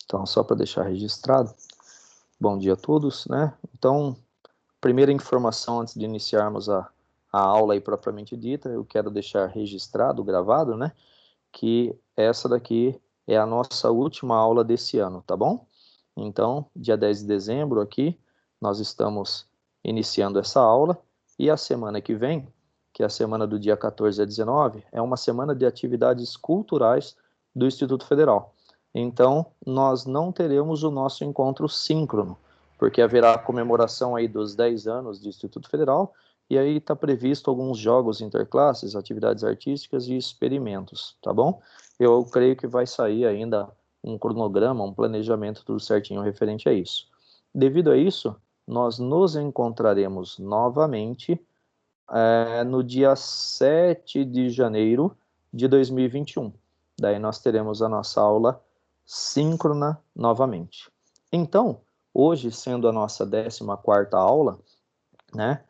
Então, só para deixar registrado, bom dia a todos, né? Então, primeira informação antes de iniciarmos a aula aí propriamente dita, eu quero deixar registrado, gravado, né? Que essa daqui é a nossa última aula desse ano, tá bom? Então, dia 10 de dezembro aqui, nós estamos iniciando essa aula e a semana que vem, que é a semana do dia 14 a 19, é uma semana de atividades culturais do Instituto Federal. Então, nós não teremos o nosso encontro síncrono, porque haverá a comemoração aí dos 10 anos do Instituto Federal, e aí está previsto alguns jogos interclasses, atividades artísticas e experimentos, tá bom? Eu creio que vai sair ainda um cronograma, um planejamento tudo certinho referente a isso. Devido a isso, nós nos encontraremos novamente no dia 7 de janeiro de 2021. Daí nós teremos a nossa aula síncrona novamente. Então, hoje, sendo a nossa 14ª aula, né,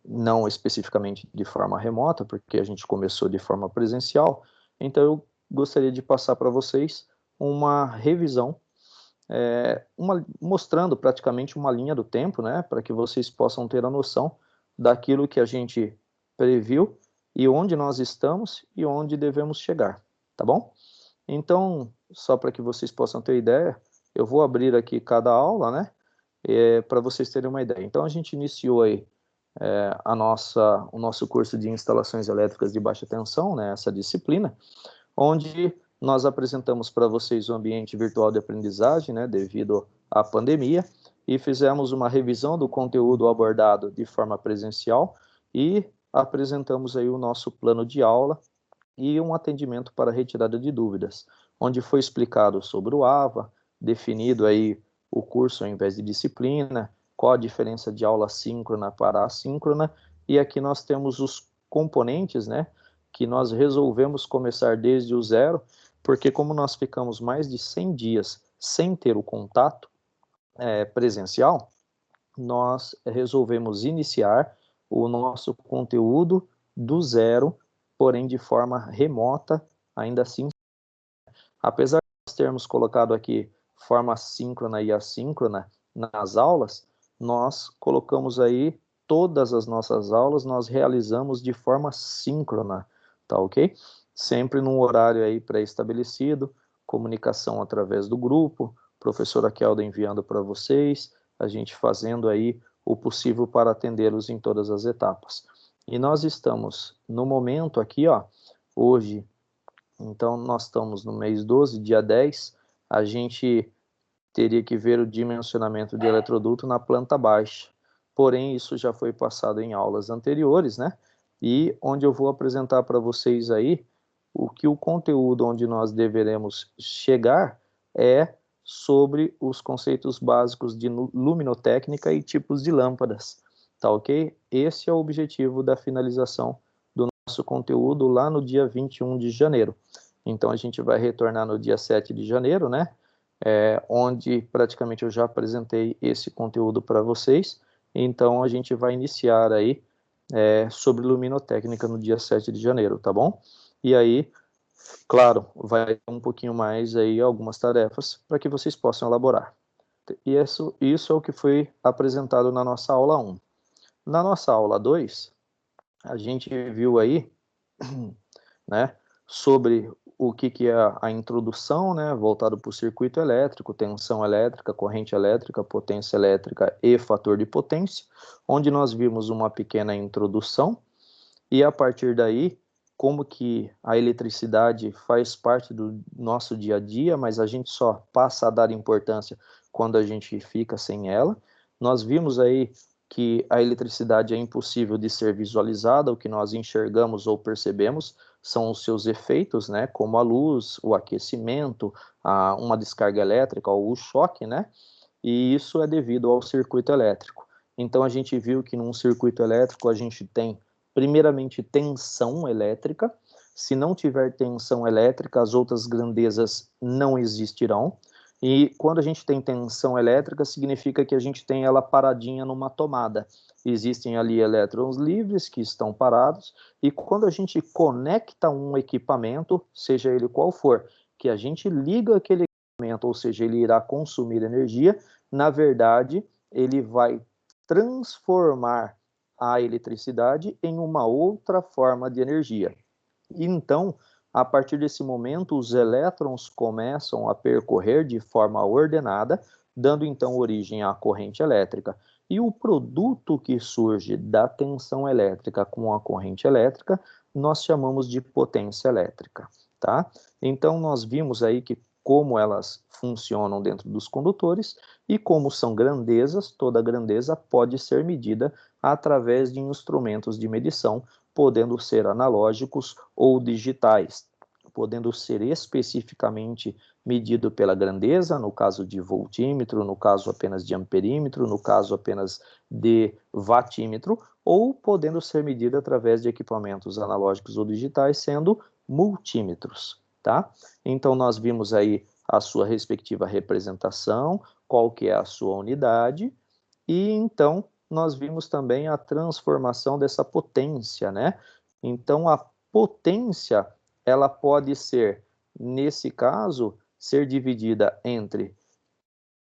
não especificamente de forma remota, porque a gente começou de forma presencial, então eu gostaria de passar para vocês uma revisão, mostrando praticamente uma linha do tempo, né, para que vocês possam ter a noção daquilo que a gente previu e onde nós estamos e onde devemos chegar, tá bom? Então, só para que vocês possam ter ideia, eu vou abrir aqui cada aula, né, para vocês terem uma ideia. Então, a gente iniciou aí o nosso curso de instalações elétricas de baixa tensão, né, essa disciplina, onde nós apresentamos para vocês o ambiente virtual de aprendizagem, né, devido à pandemia, e fizemos uma revisão do conteúdo abordado de forma presencial e apresentamos aí o nosso plano de aula e um atendimento para retirada de dúvidas, onde foi explicado sobre o AVA, definido aí o curso ao invés de disciplina, qual a diferença de aula síncrona para assíncrona, e aqui nós temos os componentes, né, que nós resolvemos começar desde o zero, porque como nós ficamos mais de 100 dias sem ter o contato presencial, nós resolvemos iniciar o nosso conteúdo do zero, porém de forma remota, ainda assim. Apesar de nós termos colocado aqui forma síncrona e assíncrona nas aulas, nós colocamos aí todas as nossas aulas, nós realizamos de forma síncrona, tá ok? Sempre num horário aí pré-estabelecido, comunicação através do grupo, professora Kelda enviando para vocês, a gente fazendo aí o possível para atendê-los em todas as etapas. E nós estamos no momento aqui, ó, hoje, então nós estamos no mês 12, dia 10, a gente teria que ver o dimensionamento de eletroduto na planta baixa. Porém, isso já foi passado em aulas anteriores, né? E onde eu vou apresentar para vocês aí o conteúdo onde nós deveremos chegar é sobre os conceitos básicos de luminotécnica e tipos de lâmpadas, tá ok? Esse é o objetivo da finalização do nosso conteúdo lá no dia 21 de janeiro. Então, a gente vai retornar no dia 7 de janeiro, né? Onde praticamente eu já apresentei esse conteúdo para vocês. Então, a gente vai iniciar aí sobre luminotécnica no dia 7 de janeiro, tá bom? E aí, claro, vai ter um pouquinho mais aí algumas tarefas para que vocês possam elaborar. E isso é o que foi apresentado na nossa aula 1. Na nossa aula 2, a gente viu aí, né, sobre o que é a introdução, né, voltado para o circuito elétrico, tensão elétrica, corrente elétrica, potência elétrica e fator de potência, onde nós vimos uma pequena introdução, e a partir daí, como que a eletricidade faz parte do nosso dia a dia, mas a gente só passa a dar importância quando a gente fica sem ela. Nós vimos aí que a eletricidade é impossível de ser visualizada, o que nós enxergamos ou percebemos são os seus efeitos, né, como a luz, o aquecimento, uma descarga elétrica ou o choque, né, e isso é devido ao circuito elétrico. Então a gente viu que num circuito elétrico a gente tem primeiramente tensão elétrica. Se não tiver tensão elétrica, as outras grandezas não existirão. E quando a gente tem tensão elétrica, significa que a gente tem ela paradinha numa tomada. Existem ali elétrons livres que estão parados, e quando a gente conecta um equipamento, seja ele qual for, que a gente liga aquele ou seja, ele irá consumir energia, na verdade, ele vai transformar a eletricidade em uma outra forma de energia. E então, a partir desse momento, os elétrons começam a percorrer de forma ordenada, dando então origem à corrente elétrica. E o produto que surge da tensão elétrica com a corrente elétrica, nós chamamos de potência elétrica, tá? Então, nós vimos aí que como elas funcionam dentro dos condutores e como são grandezas, toda grandeza pode ser medida através de instrumentos de medição, podendo ser analógicos ou digitais, podendo ser especificamente medido pela grandeza, no caso de voltímetro, no caso apenas de amperímetro, no caso apenas de watímetro, ou podendo ser medido através de equipamentos analógicos ou digitais, sendo multímetros, tá? Então, nós vimos aí a sua respectiva representação, qual que é a sua unidade, e então nós vimos também a transformação dessa potência, né? Então, a potência, ela pode ser, nesse caso, ser dividida entre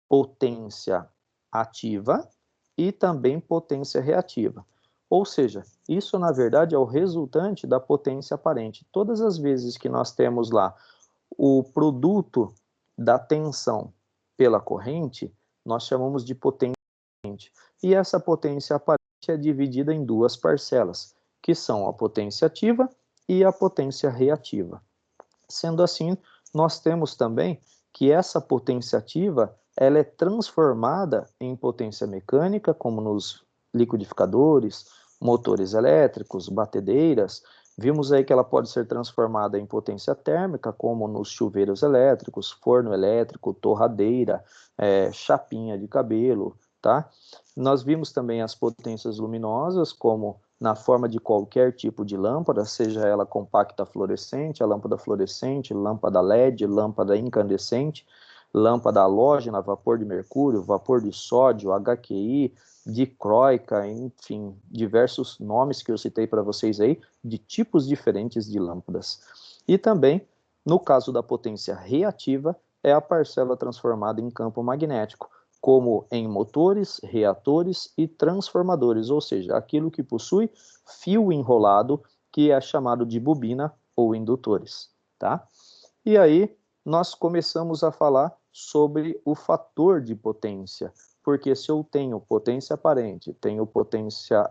potência ativa e também potência reativa. Ou seja, isso na verdade é o resultante da potência aparente. Todas as vezes que nós temos lá o produto da tensão pela corrente, nós chamamos de potência aparente. E essa potência aparente é dividida em duas parcelas, que são a potência ativa e a potência reativa. Sendo assim, nós temos também que essa potência ativa ela é transformada em potência mecânica, como nos liquidificadores, motores elétricos, batedeiras. Vimos aí que ela pode ser transformada em potência térmica, como nos chuveiros elétricos, forno elétrico, torradeira, chapinha de cabelo, tá? Nós vimos também as potências luminosas, como na forma de qualquer tipo de lâmpada, seja ela compacta fluorescente, a lâmpada fluorescente, lâmpada LED, lâmpada incandescente, lâmpada halógena, vapor de mercúrio, vapor de sódio, HQI, dicróica, enfim, diversos nomes que eu citei para vocês aí, de tipos diferentes de lâmpadas. E também, no caso da potência reativa, é a parcela transformada em campo magnético, como em motores, reatores e transformadores, ou seja, aquilo que possui fio enrolado, que é chamado de bobina ou indutores, tá? E aí, nós começamos a falar sobre o fator de potência, porque se eu tenho potência aparente, tenho potência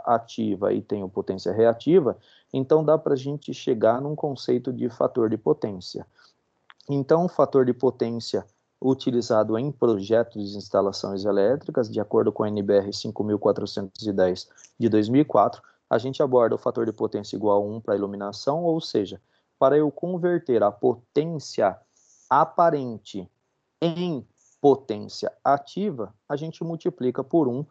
ativa e tenho potência reativa, então dá para a gente chegar num conceito de fator de potência. Então, o fator de potência utilizado em projetos de instalações elétricas, de acordo com a NBR 5410 de 2004, a gente aborda o fator de potência igual a 1 para a iluminação, ou seja, para eu converter a potência aparente em potência ativa, a gente multiplica por 1,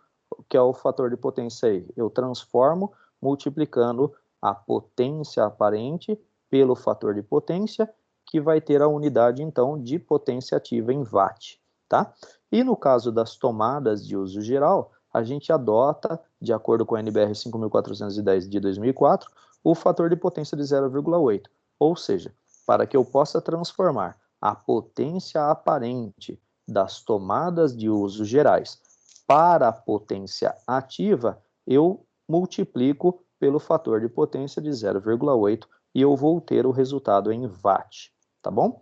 que é o fator de potência aí. Eu transformo multiplicando a potência aparente pelo fator de potência, que vai ter a unidade, então, de potência ativa em watt, tá? E no caso das tomadas de uso geral, a gente adota, de acordo com a NBR 5410 de 2004, o fator de potência de 0,8. Ou seja, para que eu possa transformar a potência aparente das tomadas de uso gerais para a potência ativa, eu multiplico pelo fator de potência de 0,8 e eu vou ter o resultado em watt, tá bom?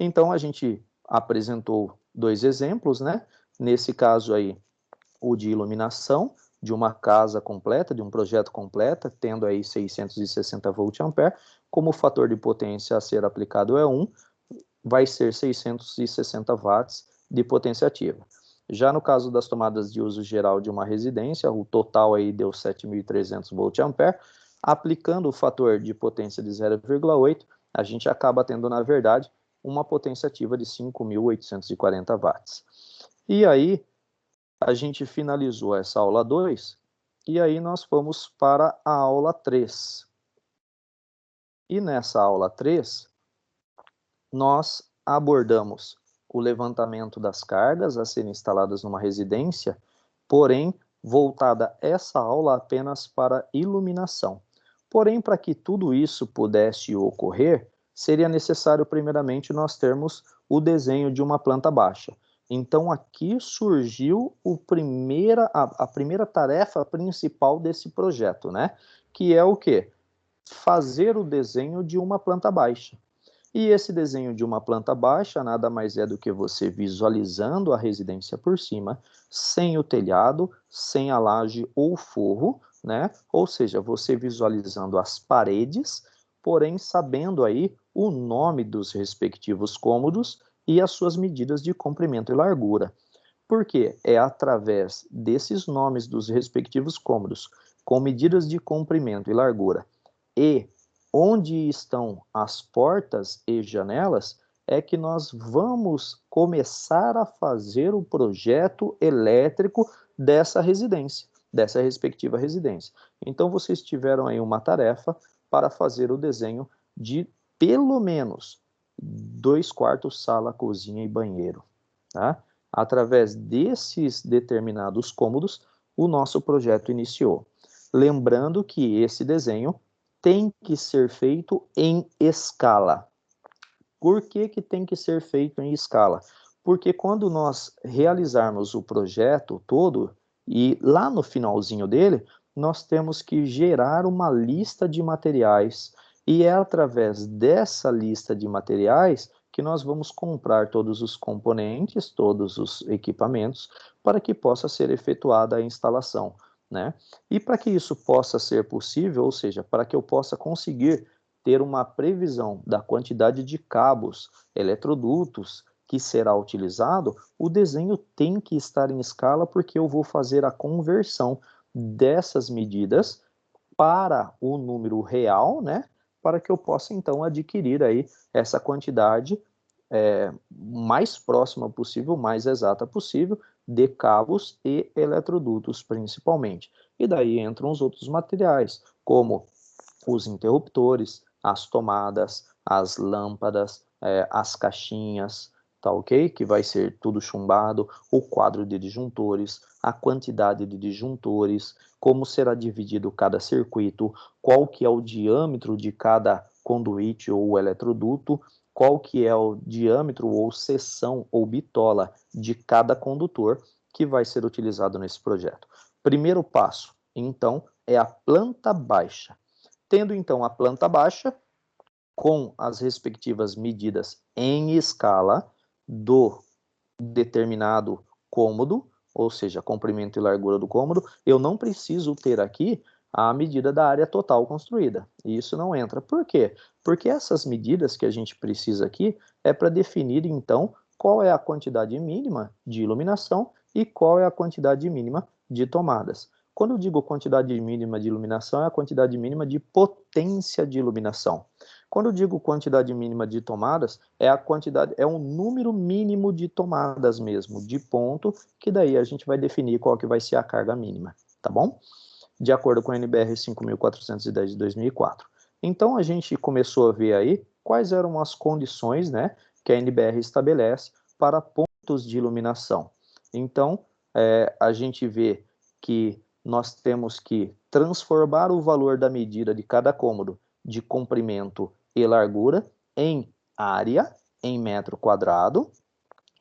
Então, a gente apresentou dois exemplos, né? Nesse caso aí, o de iluminação de uma casa completa, de um projeto completo, tendo aí 660 volt-ampere, como o fator de potência a ser aplicado é 1, vai ser 660 watts de potência ativa. Já no caso das tomadas de uso geral de uma residência, o total aí deu 7.300 volt-ampere, aplicando o fator de potência de 0,8, a gente acaba tendo, na verdade, uma potência ativa de 5.840 watts. E aí, a gente finalizou essa aula 2, e aí nós fomos para a aula 3. E nessa aula 3, nós abordamos o levantamento das cargas a serem instaladas numa residência, porém, voltada essa aula apenas para iluminação. Porém, para que tudo isso pudesse ocorrer, seria necessário primeiramente nós termos o desenho de uma planta baixa. Então aqui surgiu a primeira tarefa principal desse projeto, né? Que é o quê? Fazer o desenho de uma planta baixa. E esse desenho de uma planta baixa nada mais é do que você visualizando a residência por cima, sem o telhado, sem a laje ou forro, né? Ou seja, você visualizando as paredes, porém sabendo aí o nome dos respectivos cômodos e as suas medidas de comprimento e largura. Porque é através desses nomes dos respectivos cômodos, com medidas de comprimento e largura, e onde estão as portas e janelas, é que nós vamos começar a fazer o projeto elétrico dessa residência, dessa respectiva residência. Então, vocês tiveram aí uma tarefa para fazer o desenho de pelo menos 2 quartos, sala, cozinha e banheiro, tá? Através desses determinados cômodos, o nosso projeto iniciou. Lembrando que esse desenho tem que ser feito em escala. Por que que tem que ser feito em escala? Porque quando nós realizarmos o projeto todo, e lá no finalzinho dele, nós temos que gerar uma lista de materiais, e é através dessa lista de materiais que nós vamos comprar todos os componentes, todos os equipamentos, para que possa ser efetuada a instalação, né? E para que isso possa ser possível, ou seja, para que eu possa conseguir ter uma previsão da quantidade de cabos, eletrodutos que será utilizado, o desenho tem que estar em escala porque eu vou fazer a conversão dessas medidas para o número real, né? Para que eu possa então adquirir aí essa quantidade mais próxima possível, mais exata possível, de cabos e eletrodutos principalmente. E daí entram os outros materiais, como os interruptores, as tomadas, as lâmpadas, as caixinhas, tá ok? Que vai ser tudo chumbado, o quadro de disjuntores, a quantidade de disjuntores, como será dividido cada circuito, qual que é o diâmetro de cada conduíte ou eletroduto, qual que é o diâmetro ou seção ou bitola de cada condutor que vai ser utilizado nesse projeto. Primeiro passo, então, é a planta baixa. Tendo então a planta baixa, com as respectivas medidas em escala do determinado cômodo, ou seja, comprimento e largura do cômodo, eu não preciso ter aqui a medida da área total construída. E isso não entra. Por quê? Porque essas medidas que a gente precisa aqui é para definir, então, qual é a quantidade mínima de iluminação e qual é a quantidade mínima de tomadas. Quando eu digo quantidade mínima de iluminação, é a quantidade mínima de potência de iluminação. Quando eu digo quantidade mínima de tomadas, é um número mínimo de tomadas mesmo, de ponto, que daí a gente vai definir qual que vai ser a carga mínima, tá bom? De acordo com a NBR 5410 de 2004. Então a gente começou a ver aí quais eram as condições, né, que a NBR estabelece para pontos de iluminação. Então a gente vê que nós temos que transformar o valor da medida de cada cômodo de comprimento e largura em área, em metro quadrado,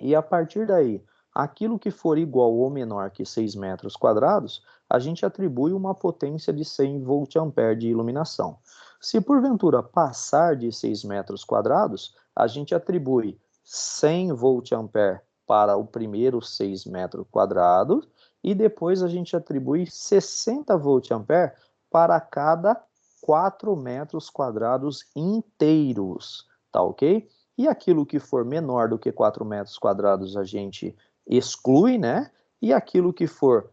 e a partir daí, aquilo que for igual ou menor que 6 metros quadrados, a gente atribui uma potência de 100 volt-ampere de iluminação. Se porventura passar de 6 metros quadrados, a gente atribui 100 volt-ampere para o primeiro 6 metros quadrados e depois a gente atribui 60 volt-ampere para cada 4 metros quadrados inteiros, tá ok? E aquilo que for menor do que 4 metros quadrados a gente exclui, né? E aquilo que for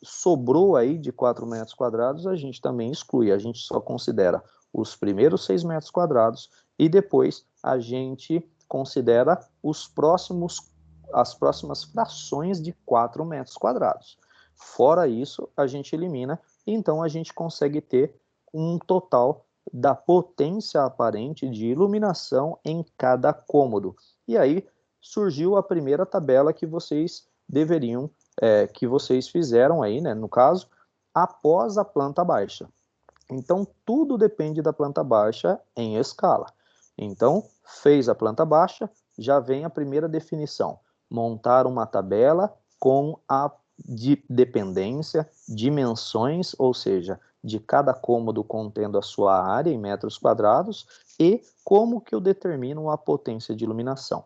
sobrou aí de 4 metros quadrados a gente também exclui. A gente só considera os primeiros 6 metros quadrados e depois a gente considera as próximas frações de 4 metros quadrados. Fora isso, a gente elimina, e então a gente consegue ter um total da potência aparente de iluminação em cada cômodo. E aí surgiu a primeira tabela que vocês deveriam, que vocês fizeram aí, né, no caso, após a planta baixa. Então, tudo depende da planta baixa em escala. Então, fez a planta baixa, já vem a primeira definição: montar uma tabela com a dependência, dimensões, ou seja, de cada cômodo contendo a sua área em metros quadrados e como que eu determino a potência de iluminação.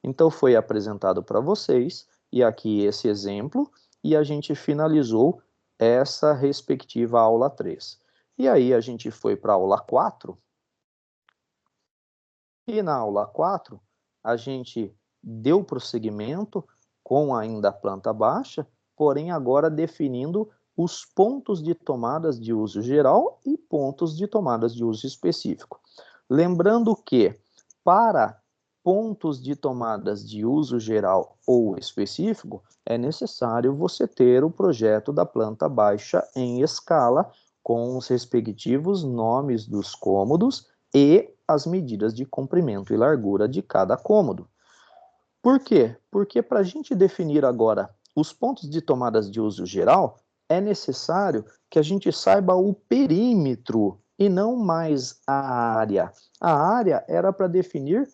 Então, foi apresentado para vocês, e aqui esse exemplo, e a gente finalizou essa respectiva aula 3. E aí a gente foi para a aula 4, e na aula 4 a gente deu prosseguimento com ainda a planta baixa, porém agora definindo os pontos de tomadas de uso geral e pontos de tomadas de uso específico. Lembrando que, para pontos de tomadas de uso geral ou específico, é necessário você ter o projeto da planta baixa em escala, com os respectivos nomes dos cômodos e as medidas de comprimento e largura de cada cômodo. Por quê? Porque para a gente definir agora os pontos de tomadas de uso geral, é necessário que a gente saiba o perímetro e não mais a área. A área era para definir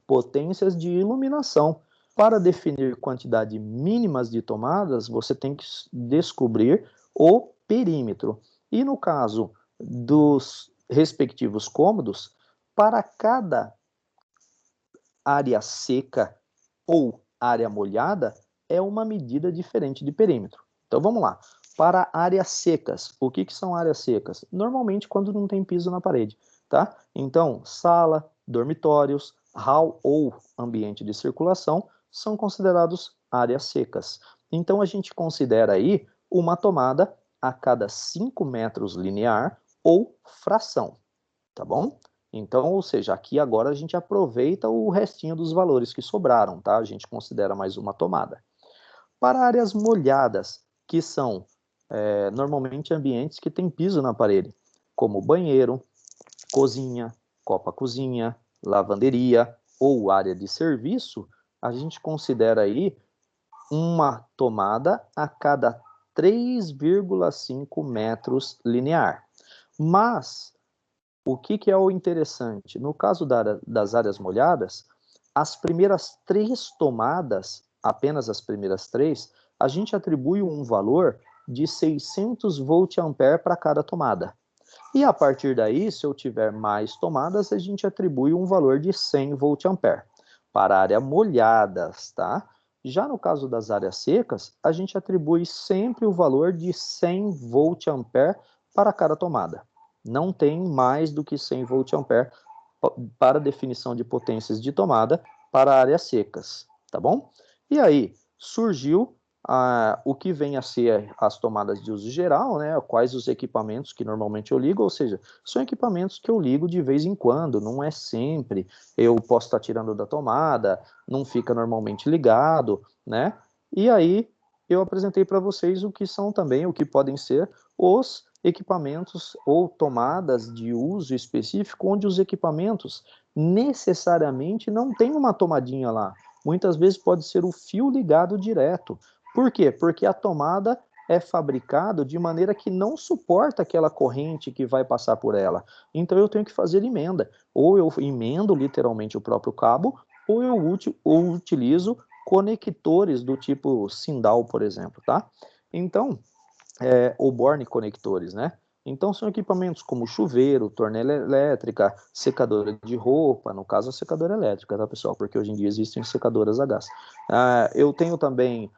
potências de iluminação. Para definir quantidade mínimas de tomadas, você tem que descobrir o perímetro. E no caso dos respectivos cômodos, para cada área seca ou área molhada, é uma medida diferente de perímetro. Então vamos lá. Para áreas secas, o que são áreas secas? Normalmente quando não tem piso na parede, tá? Então, sala, dormitórios, hall ou ambiente de circulação são considerados áreas secas. Então a gente considera aí uma tomada a cada 5 metros linear ou fração, tá bom? Então, ou seja, aqui agora a gente aproveita o restinho dos valores que sobraram, tá? A gente considera mais uma tomada. Para áreas molhadas, que são normalmente ambientes que têm piso na parede, como banheiro, cozinha, copa-cozinha, lavanderia ou área de serviço, a gente considera aí uma tomada a cada 3,5 metros linear. Mas o que é o interessante? No caso das áreas molhadas, as primeiras 3 tomadas, apenas as primeiras 3, a gente atribui um valor de 600 volt-ampere para cada tomada. E a partir daí, se eu tiver mais tomadas, a gente atribui um valor de 100 volt-ampere para áreas molhadas, tá? Já no caso das áreas secas, a gente atribui sempre o valor de 100 volt-ampere para cada tomada. Não tem mais do que 100 volt-ampere para definição de potências de tomada para áreas secas, tá bom? E aí, surgiu o que vem a ser as tomadas de uso geral, né? Quais os equipamentos que normalmente eu ligo, ou seja, são equipamentos que eu ligo de vez em quando, não é sempre. Eu posso estar tirando da tomada, não fica normalmente ligado, né? E aí eu apresentei para vocês o que são também, o que podem ser os equipamentos ou tomadas de uso específico, onde os equipamentos necessariamente não tem uma tomadinha lá. Muitas vezes pode ser o fio ligado direto. Por quê? Porque a tomada é fabricado de maneira que não suporta aquela corrente que vai passar por ela. Então eu tenho que fazer emenda. Ou eu emendo literalmente o próprio cabo, ou eu utilizo conectores do tipo Sindal, por exemplo, tá? Então, ou Borne conectores, né? Então são equipamentos como chuveiro, torneira elétrica, secadora de roupa, no caso a secadora elétrica, tá, pessoal? Porque hoje em dia existem secadoras a gás. Eu tenho também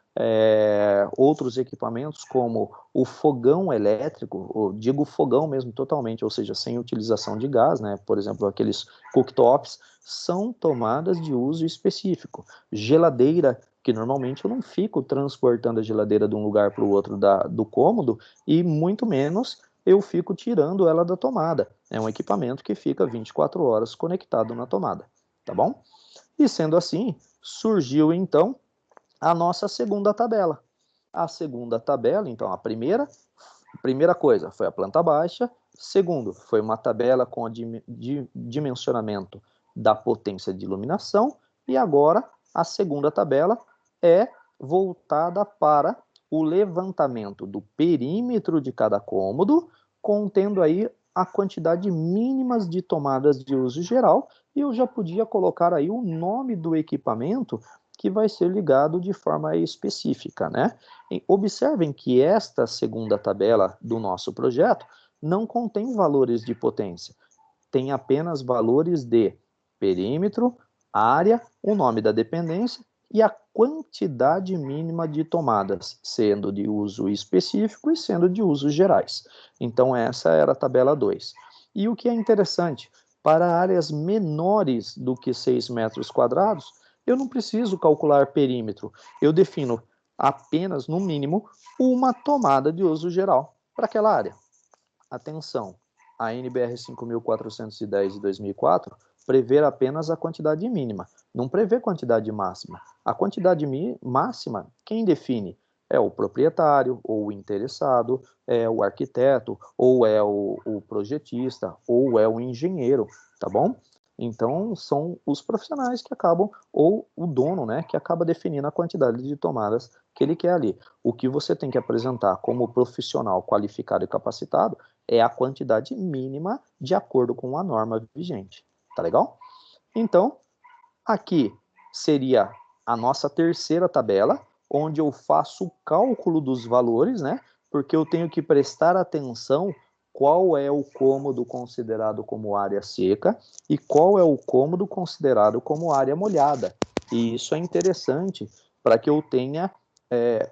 outros equipamentos como o fogão elétrico, ou digo fogão mesmo totalmente, ou seja, sem utilização de gás, né? Por exemplo, aqueles cooktops, são tomadas de uso específico. Geladeira, que normalmente eu não fico transportando a geladeira de um lugar para o outro do cômodo, e muito menos eu fico tirando ela da tomada. É um equipamento que fica 24 horas conectado na tomada, tá bom? E sendo assim, surgiu então a nossa segunda tabela. A segunda tabela, então, a primeira coisa foi a planta baixa, segundo, foi uma tabela com o dimensionamento da potência de iluminação, e agora a segunda tabela é voltada para o levantamento do perímetro de cada cômodo, contendo aí a quantidade mínima de tomadas de uso geral, e eu já podia colocar aí o nome do equipamento que vai ser ligado de forma específica, né? E observem que esta segunda tabela do nosso projeto não contém valores de potência, tem apenas valores de perímetro, área, o nome da dependência e a quantidade mínima de tomadas, sendo de uso específico e sendo de usos gerais. Então, essa era a tabela 2. E o que é interessante, para áreas menores do que 6 metros quadrados, eu não preciso calcular perímetro, eu defino apenas, no mínimo, uma tomada de uso geral para aquela área. Atenção, a NBR 5.410 de 2004 prevê apenas a quantidade mínima, não prevê quantidade máxima. A quantidade máxima, quem define? É o proprietário, ou o interessado, é o arquiteto, ou é o projetista, ou é o engenheiro, tá bom? Então, são os profissionais que acabam, ou o dono, né, que acaba definindo a quantidade de tomadas que ele quer ali. O que você tem que apresentar como profissional qualificado e capacitado é a quantidade mínima de acordo com a norma vigente. Tá legal? Então, aqui seria a nossa terceira tabela, onde eu faço o cálculo dos valores, né? Porque eu tenho que prestar atenção qual é o cômodo considerado como área seca e qual é o cômodo considerado como área molhada. E isso é interessante para que eu tenha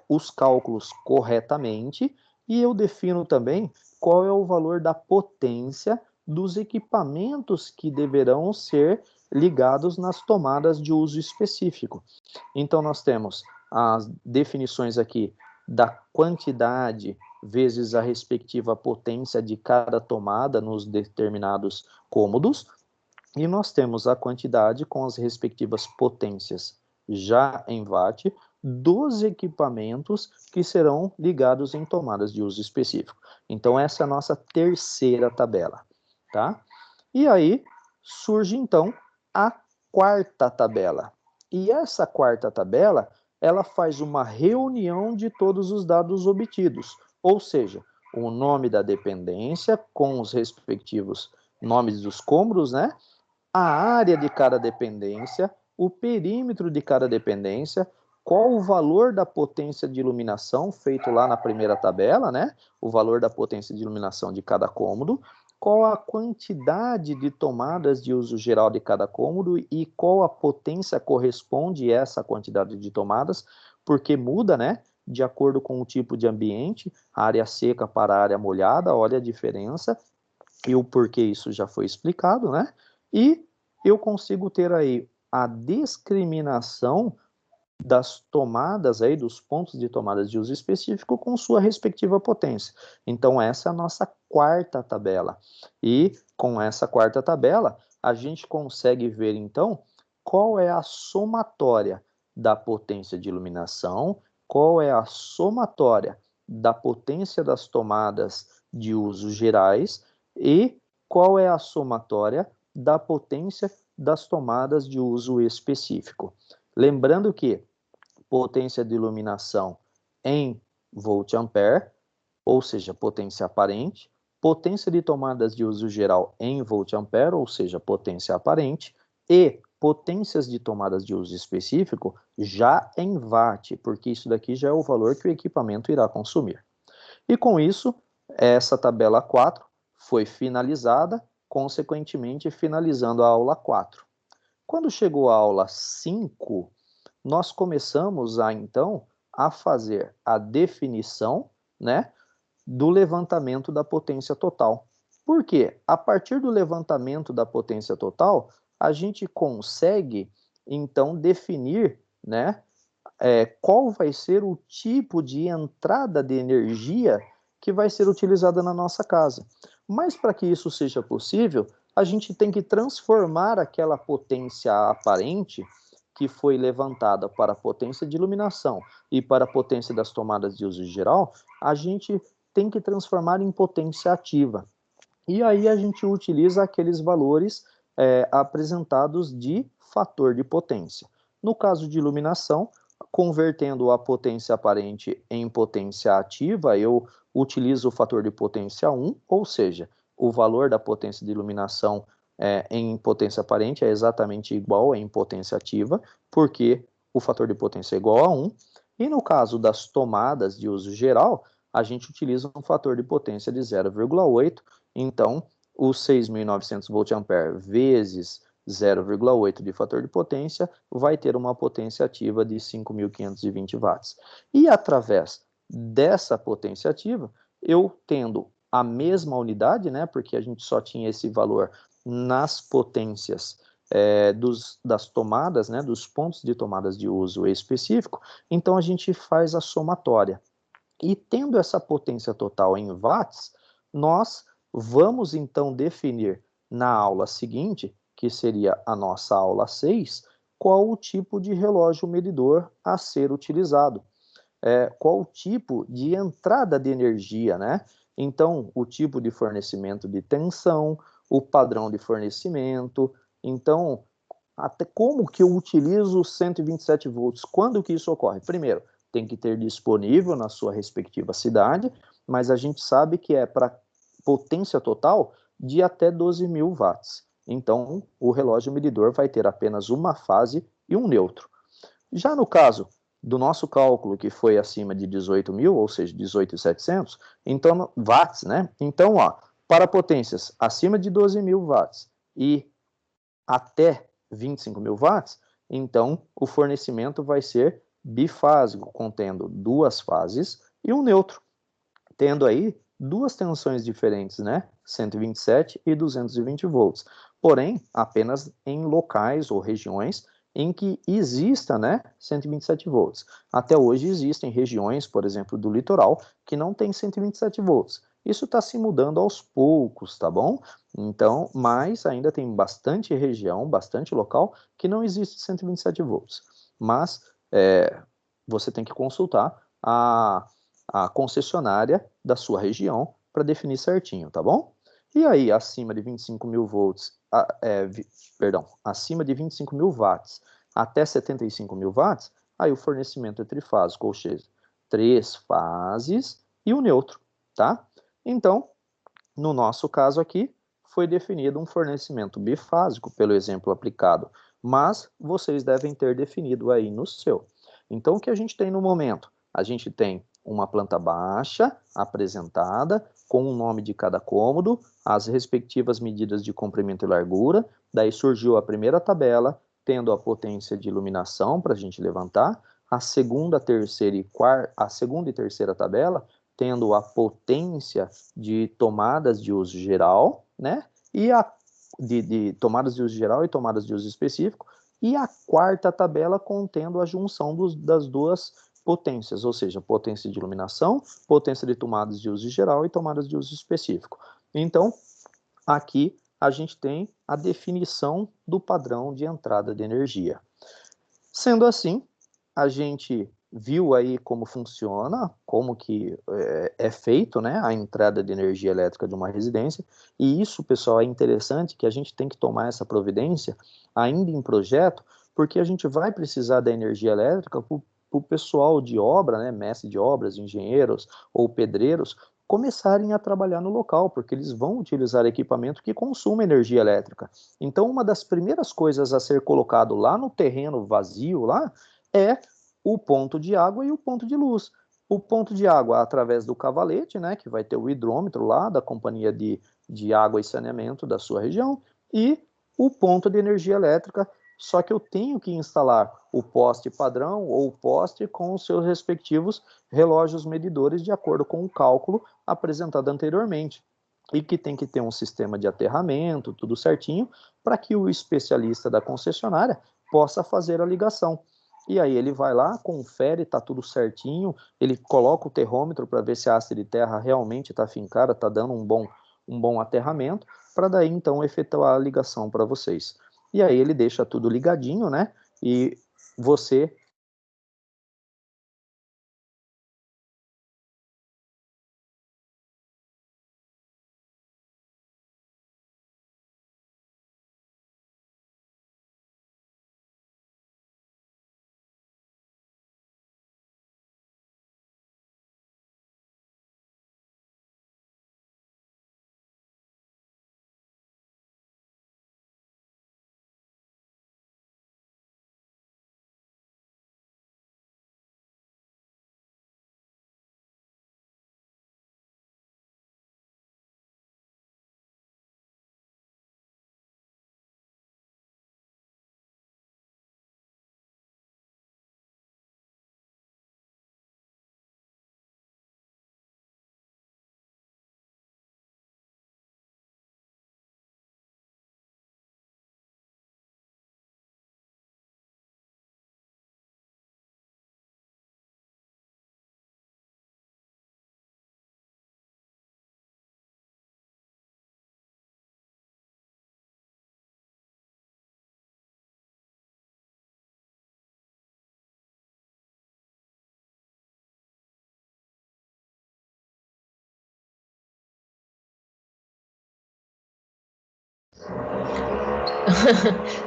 os cálculos corretamente e eu defino também qual é o valor da potência dos equipamentos que deverão ser ligados nas tomadas de uso específico. Então, nós temos as definições aqui da quantidade vezes a respectiva potência de cada tomada nos determinados cômodos, e nós temos a quantidade com as respectivas potências já em watt dos equipamentos que serão ligados em tomadas de uso específico. Então, essa é a nossa terceira tabela, tá? E aí, surge, então, a quarta tabela. E essa quarta tabela, ela faz uma reunião de todos os dados obtidos, ou seja, o nome da dependência com os respectivos nomes dos cômodos, né? A área de cada dependência, o perímetro de cada dependência, qual o valor da potência de iluminação, feito lá na primeira tabela, né? O valor da potência de iluminação de cada cômodo, qual a quantidade de tomadas de uso geral de cada cômodo e qual a potência corresponde a essa quantidade de tomadas, porque muda, né? De acordo com o tipo de ambiente, a área seca para a área molhada, olha a diferença e o porquê isso já foi explicado, né? E eu consigo ter aí a discriminação das tomadas aí, dos pontos de tomadas de uso específico com sua respectiva potência. Então, essa é a nossa quarta tabela. E com essa quarta tabela, a gente consegue ver, então, qual é a somatória da potência de iluminação, qual é a somatória da potência das tomadas de uso gerais e qual é a somatória da potência das tomadas de uso específico. Lembrando que potência de iluminação em volt-ampere, ou seja, potência aparente, potência de tomadas de uso geral em volt-ampere, ou seja, potência aparente, e potências de tomadas de uso específico já em watt, porque isso daqui já é o valor que o equipamento irá consumir. E com isso, essa tabela 4 foi finalizada, consequentemente finalizando a aula 4. Quando chegou a aula 5, nós começamos então a fazer a definição, né, do levantamento da potência total. Por quê? A partir do levantamento da potência total, a gente consegue então definir, né, qual vai ser o tipo de entrada de energia que vai ser utilizada na nossa casa. Mas para que isso seja possível, a gente tem que transformar aquela potência aparente que foi levantada para a potência de iluminação e para a potência das tomadas de uso geral, a gente tem que transformar em potência ativa. E aí a gente utiliza aqueles valores apresentados de fator de potência. No caso de iluminação, convertendo a potência aparente em potência ativa, eu utilizo o fator de potência 1, ou seja, o valor da potência de iluminação em potência aparente é exatamente igual em potência ativa, porque o fator de potência é igual a 1. E no caso das tomadas de uso geral, a gente utiliza um fator de potência de 0,8. Então, os 6.900 VA vezes 0,8 de fator de potência vai ter uma potência ativa de 5.520 watts. E através dessa potência ativa, eu tendo a mesma unidade, né, porque a gente só tinha esse valor nas potências das tomadas, né, dos pontos de tomadas de uso específico, então a gente faz a somatória. E tendo essa potência total em watts, nós vamos então definir na aula seguinte, que seria a nossa aula 6, qual o tipo de relógio medidor a ser utilizado. Qual o tipo de entrada de energia, né? Então, o tipo de fornecimento de tensão, o padrão de fornecimento. Então, até como que eu utilizo 127 volts? Quando que isso ocorre? Primeiro, tem que ter disponível na sua respectiva cidade, mas a gente sabe que é para potência total de até 12.000 watts. Então, o relógio medidor vai ter apenas uma fase e um neutro. Já no caso do nosso cálculo, que foi acima de 18.000, ou seja, 18.700, então, watts, né? Então, ó, para potências acima de 12.000 watts e até 25.000 watts, então o fornecimento vai ser bifásico, contendo duas fases e um neutro, tendo aí duas tensões diferentes, né? 127 e 220 volts. Porém, apenas em locais ou regiões em que exista, né, 127 volts. Até hoje existem regiões, por exemplo, do litoral, que não tem 127 volts. Isso está se mudando aos poucos, tá bom? Então, mas ainda tem bastante região, bastante local que não existe 127 volts. Mas você tem que consultar a concessionária da sua região para definir certinho, tá bom? E aí, acima de 25.000 volts, acima de 25.000 watts até 75.000 watts, aí o fornecimento é trifásico, ou seja, 3 fases e o neutro, tá? Então, no nosso caso aqui, foi definido um fornecimento bifásico pelo exemplo aplicado, mas vocês devem ter definido aí no seu. Então, o que a gente tem no momento? A gente tem uma planta baixa apresentada com o nome de cada cômodo, as respectivas medidas de comprimento e largura, daí surgiu a primeira tabela, tendo a potência de iluminação para a gente levantar, a segunda, a segunda e terceira tabela, tendo a potência de tomadas de uso geral, né? E de tomadas de uso geral e tomadas de uso específico, e a quarta tabela contendo a junção das duas potências, ou seja, potência de iluminação, potência de tomadas de uso geral e tomadas de uso específico. Então, aqui a gente tem a definição do padrão de entrada de energia. Sendo assim, a gente viu aí como funciona, como que é feito, né, a entrada de energia elétrica de uma residência, e isso, pessoal, é interessante que a gente tem que tomar essa providência ainda em projeto, porque a gente vai precisar da energia elétrica para o pessoal de obra, né, mestre de obras, engenheiros ou pedreiros, começarem a trabalhar no local, porque eles vão utilizar equipamento que consuma energia elétrica. Então, uma das primeiras coisas a ser colocado lá no terreno vazio lá é o ponto de água e o ponto de luz. O ponto de água através do cavalete, né, que vai ter o hidrômetro lá da companhia de água e saneamento da sua região, e o ponto de energia elétrica, só que eu tenho que instalar o poste padrão ou o poste com os seus respectivos relógios medidores de acordo com o cálculo apresentado anteriormente. E que tem que ter um sistema de aterramento, tudo certinho, para que o especialista da concessionária possa fazer a ligação. E aí ele vai lá, confere, está tudo certinho, ele coloca o terrômetro para ver se a haste de terra realmente está fincada, está dando um bom aterramento, para daí então efetuar a ligação para vocês. E aí ele deixa tudo ligadinho, né? E você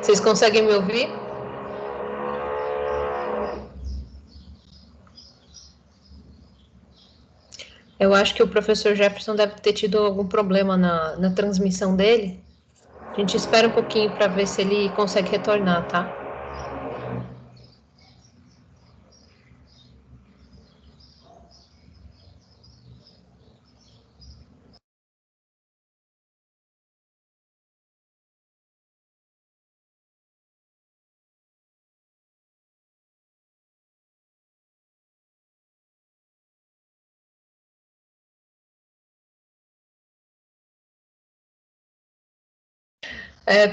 Vocês conseguem me ouvir? Eu acho que o professor Jefferson deve ter tido algum problema na transmissão dele. A gente espera um pouquinho para ver se ele consegue retornar, tá?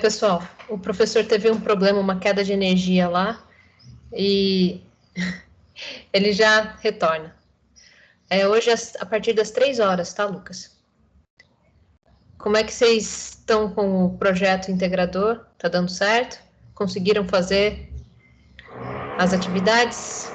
Pessoal, o professor teve um problema, uma queda de energia lá, e ele já retorna. Hoje, a partir das 3 horas, tá, Lucas? Como é que vocês estão com o projeto integrador? Tá dando certo? Conseguiram fazer as atividades?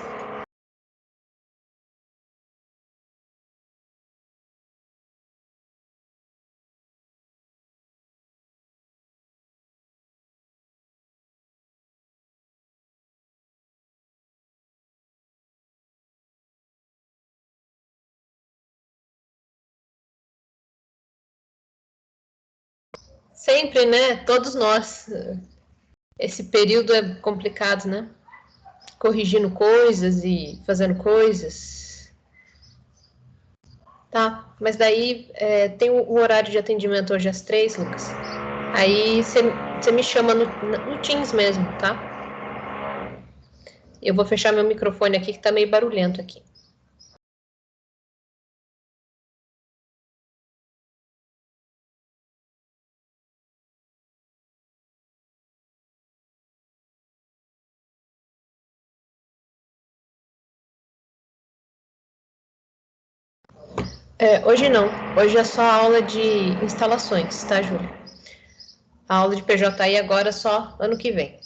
Sempre, né? Todos nós. Esse período é complicado, né? Corrigindo coisas e fazendo coisas. Tá, mas daí tem o horário de atendimento hoje às 3, Lucas. Aí você me chama no Teams mesmo, tá? Eu vou fechar meu microfone aqui que tá meio barulhento aqui. Hoje não. Hoje é só aula de instalações, tá, Júlia? A aula de PJI agora é só ano que vem.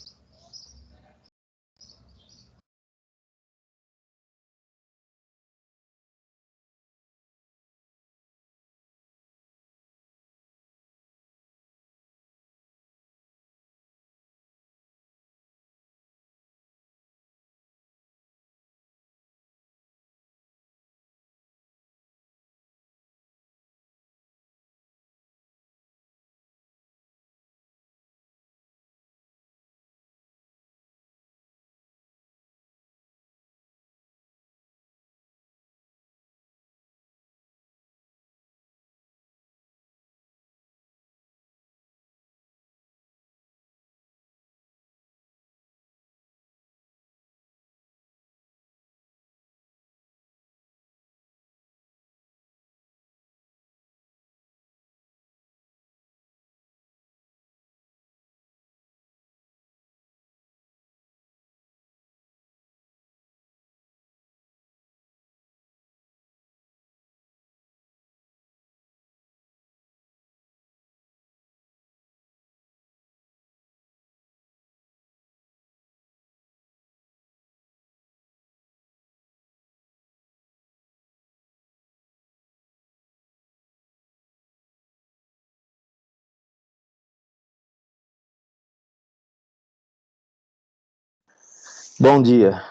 Bom dia.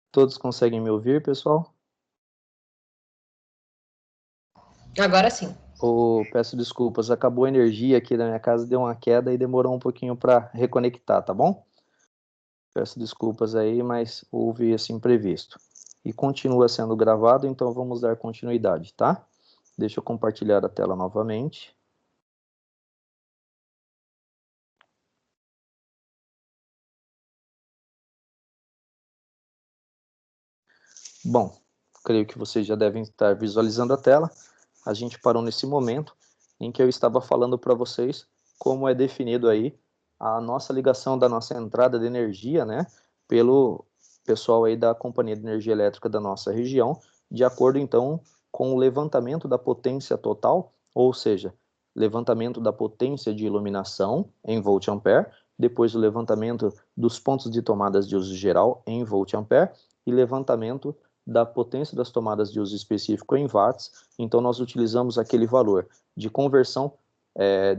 Todos conseguem me ouvir, pessoal? Agora sim. Peço desculpas, acabou a energia aqui da minha casa, deu uma queda e demorou um pouquinho para reconectar, tá bom? Peço desculpas aí, mas houve esse imprevisto. E continua sendo gravado, então vamos dar continuidade, tá? Deixa eu compartilhar a tela novamente. Bom, creio que vocês já devem estar visualizando a tela. A gente parou nesse momento em que eu estava falando para vocês como é definido aí a nossa ligação da nossa entrada de energia, né, pelo pessoal aí da Companhia de Energia Elétrica da nossa região, de acordo então com o levantamento da potência total, ou seja, levantamento da potência de iluminação em volt-ampere, depois o levantamento dos pontos de tomadas de uso geral em volt-ampere e levantamento da potência das tomadas de uso específico em watts. Então, nós utilizamos aquele valor de conversão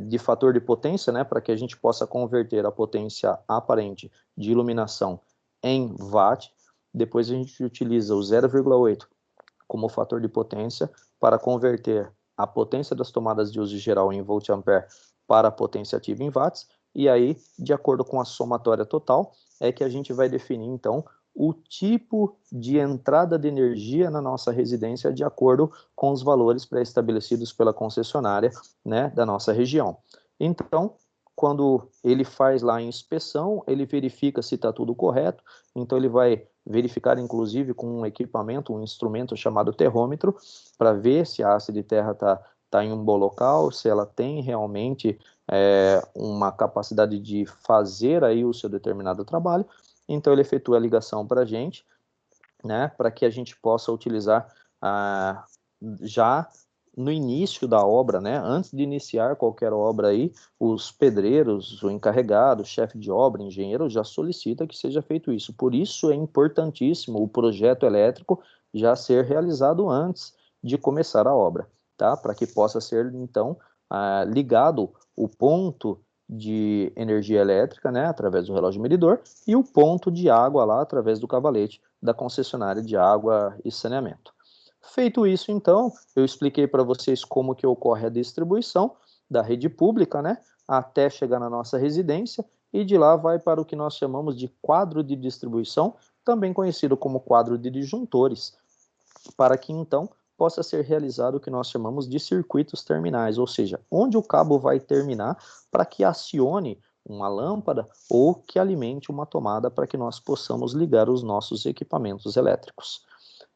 de fator de potência, né, para que a gente possa converter a potência aparente de iluminação em watt. Depois a gente utiliza o 0,8 como fator de potência para converter a potência das tomadas de uso geral em volt-ampere para a potência ativa em watts, e aí, de acordo com a somatória total, é que a gente vai definir, então, o tipo de entrada de energia na nossa residência de acordo com os valores pré-estabelecidos pela concessionária, né, da nossa região. Então, quando ele faz lá a inspeção, ele verifica se está tudo correto, então ele vai verificar, inclusive, com um equipamento, um instrumento chamado terrômetro, para ver se a haste de terra está em um bom local, se ela tem realmente uma capacidade de fazer aí o seu determinado trabalho. Então ele efetua a ligação para a gente, né, para que a gente possa utilizar já no início da obra, né, antes de iniciar qualquer obra aí, os pedreiros, o encarregado, o chefe de obra, engenheiro, já solicita que seja feito isso. Por isso é importantíssimo o projeto elétrico já ser realizado antes de começar a obra, tá? Para que possa ser, então, ligado o ponto de energia elétrica, né, através do relógio medidor, e o ponto de água lá, através do cavalete da concessionária de água e saneamento. Feito isso, então, eu expliquei para vocês como que ocorre a distribuição da rede pública, né, até chegar na nossa residência, e de lá vai para o que nós chamamos de quadro de distribuição, também conhecido como quadro de disjuntores, para que, então, possa ser realizado o que nós chamamos de circuitos terminais, ou seja, onde o cabo vai terminar para que acione uma lâmpada ou que alimente uma tomada para que nós possamos ligar os nossos equipamentos elétricos.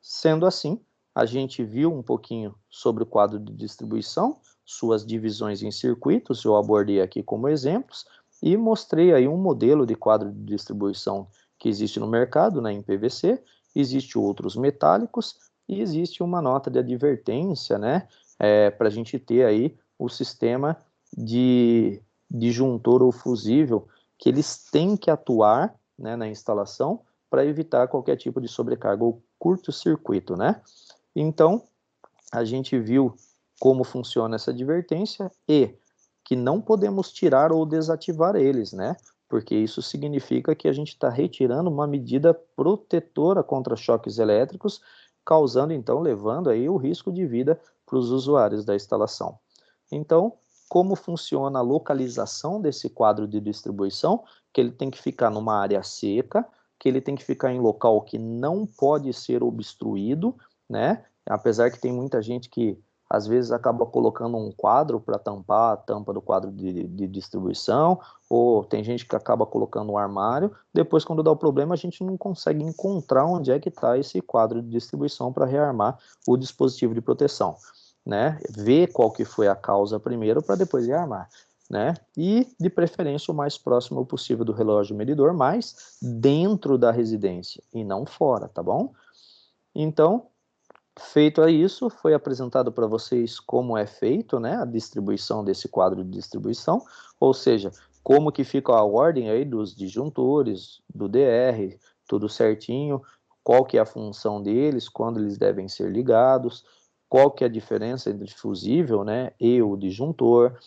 Sendo assim, a gente viu um pouquinho sobre o quadro de distribuição, suas divisões em circuitos, eu abordei aqui como exemplos, e mostrei aí um modelo de quadro de distribuição que existe no mercado, né, em PVC, existe outros metálicos, e existe uma nota de advertência, né, para a gente ter aí o sistema de disjuntor ou fusível, que eles têm que atuar, né, na instalação para evitar qualquer tipo de sobrecarga ou curto-circuito, né? Então, a gente viu como funciona essa advertência e que não podemos tirar ou desativar eles, né? Porque isso significa que a gente está retirando uma medida protetora contra choques elétricos, causando, então, levando aí o risco de vida para os usuários da instalação. Então, como funciona a localização desse quadro de distribuição? Que ele tem que ficar numa área seca, que ele tem que ficar em local que não pode ser obstruído, né? Apesar que tem muita gente que às vezes acaba colocando um quadro para tampar a tampa do quadro de distribuição, ou tem gente que acaba colocando um armário, depois quando dá o problema a gente não consegue encontrar onde é que está esse quadro de distribuição para rearmar o dispositivo de proteção, né? Ver qual que foi a causa primeiro para depois rearmar, né? E de preferência o mais próximo possível do relógio medidor, mas dentro da residência e não fora, tá bom? Então, feito isso, foi apresentado para vocês como é feito, né, a distribuição desse quadro de distribuição, ou seja, como que fica a ordem aí dos disjuntores, do DR, tudo certinho, qual que é a função deles, quando eles devem ser ligados, qual que é a diferença entre fusível, né, e o disjuntor,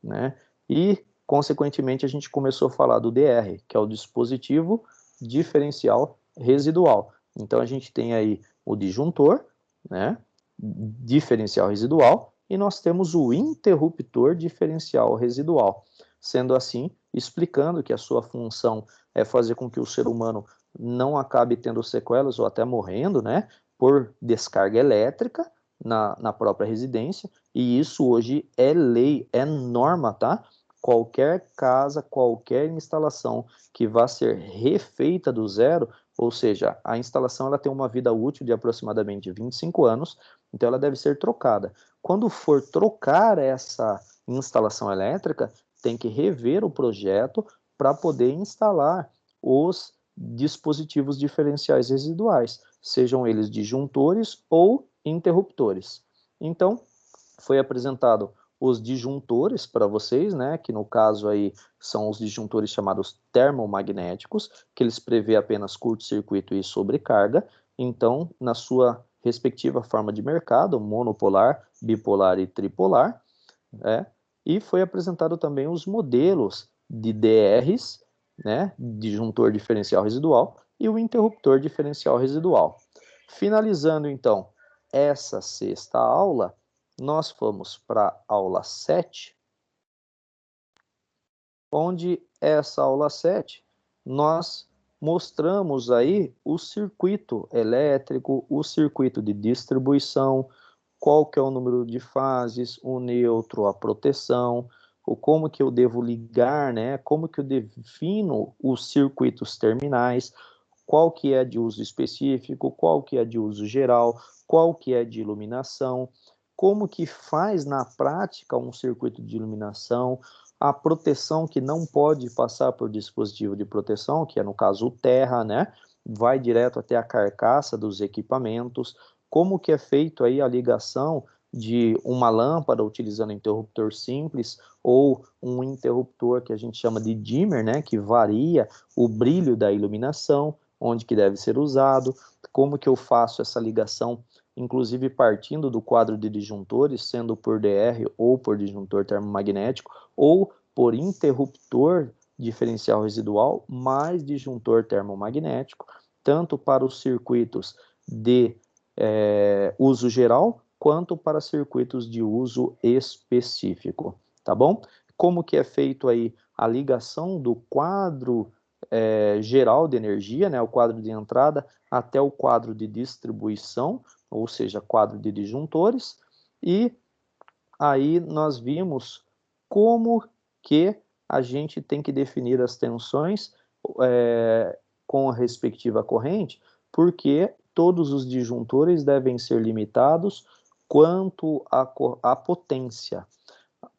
né, e, consequentemente, a gente começou a falar do DR, que é o dispositivo diferencial residual. Então, a gente tem aí o disjuntor, né, diferencial residual, e nós temos o interruptor diferencial residual. Sendo assim, explicando que a sua função é fazer com que o ser humano não acabe tendo sequelas ou até morrendo, né, por descarga elétrica na própria residência, e isso hoje é lei, é norma, tá? Qualquer casa, qualquer instalação que vá ser refeita do zero, ou seja, a instalação ela tem uma vida útil de aproximadamente 25 anos, então ela deve ser trocada. Quando for trocar essa instalação elétrica, tem que rever o projeto para poder instalar os dispositivos diferenciais residuais, sejam eles disjuntores ou interruptores. Então, foi apresentado os disjuntores para vocês, né, que no caso aí são os disjuntores chamados termomagnéticos, que eles prevê apenas curto-circuito e sobrecarga, então, na sua respectiva forma de mercado, monopolar, bipolar e tripolar, e foi apresentado também os modelos de DRs, né, disjuntor diferencial residual, e o interruptor diferencial residual. Finalizando, então, essa sexta aula, nós fomos para a aula 7, onde essa aula 7, nós mostramos aí o circuito elétrico, o circuito de distribuição, qual que é o número de fases, o neutro, a proteção, ou como que eu devo ligar, né? Como que eu defino os circuitos terminais, qual que é de uso específico, qual que é de uso geral, qual que é de iluminação, como que faz na prática um circuito de iluminação, a proteção que não pode passar por dispositivo de proteção, que é no caso o terra, né? Vai direto até a carcaça dos equipamentos, como que é feito aí a ligação de uma lâmpada utilizando interruptor simples ou um interruptor que a gente chama de dimmer, né, que varia o brilho da iluminação, onde que deve ser usado, como que eu faço essa ligação, inclusive partindo do quadro de disjuntores, sendo por DR ou por disjuntor termomagnético, ou por interruptor diferencial residual mais disjuntor termomagnético, tanto para os circuitos de uso geral, quanto para circuitos de uso específico, tá bom? Como que é feito aí a ligação do quadro geral de energia, né, o quadro de entrada, até o quadro de distribuição, ou seja, quadro de disjuntores, e aí nós vimos como que a gente tem que definir as tensões com a respectiva corrente, porque todos os disjuntores devem ser limitados quanto à potência.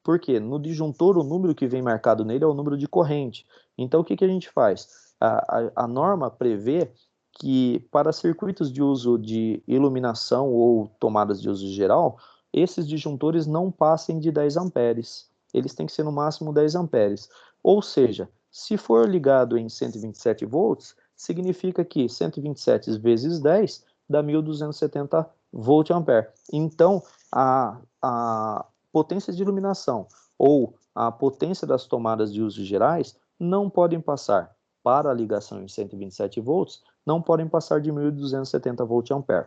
Porque no disjuntor o número que vem marcado nele é o número de corrente. Então o que a gente faz? A norma prevê que para circuitos de uso de iluminação ou tomadas de uso geral, esses disjuntores não passem de 10 amperes. Eles têm que ser no máximo 10 amperes. Ou seja, se for ligado em 127 volts, significa que 127 vezes 10 dá 1270 volt-ampere. Então, a potência de iluminação ou a potência das tomadas de uso gerais não podem passar para a ligação em 127 volts, não podem passar de 1270 volt-ampere.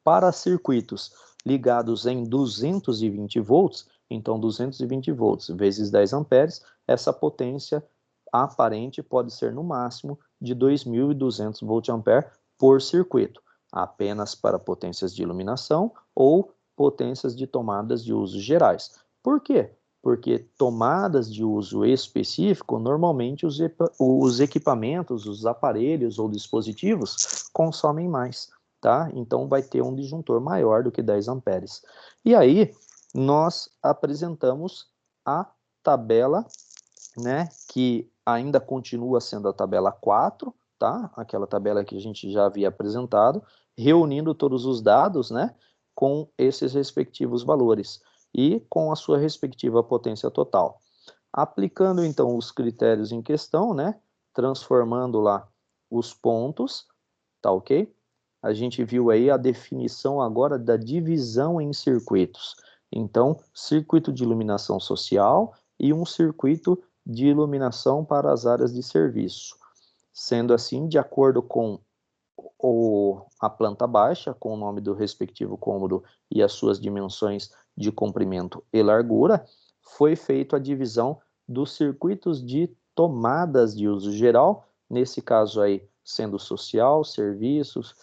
Para circuitos ligados em 220 volts, então 220 volts vezes 10 amperes, essa potência aparente pode ser no máximo de 2.200 volt-ampere por circuito, apenas para potências de iluminação ou potências de tomadas de uso gerais. Por quê? Porque tomadas de uso específico, normalmente os equipamentos, os aparelhos ou dispositivos consomem mais, tá? Então vai ter um disjuntor maior do que 10 amperes. E aí nós apresentamos a tabela, né, que ainda continua sendo a tabela 4, tá? Aquela tabela que a gente já havia apresentado, reunindo todos os dados, né, com esses respectivos valores e com a sua respectiva potência total. Aplicando então os critérios em questão, né, transformando lá os pontos, tá ok? A gente viu aí a definição agora da divisão em circuitos. Então, circuito de iluminação social e um circuito de iluminação para as áreas de serviço. Sendo assim, de acordo com a planta baixa, com o nome do respectivo cômodo e as suas dimensões de comprimento e largura, foi feita a divisão dos circuitos de tomadas de uso geral, nesse caso aí sendo social, serviços,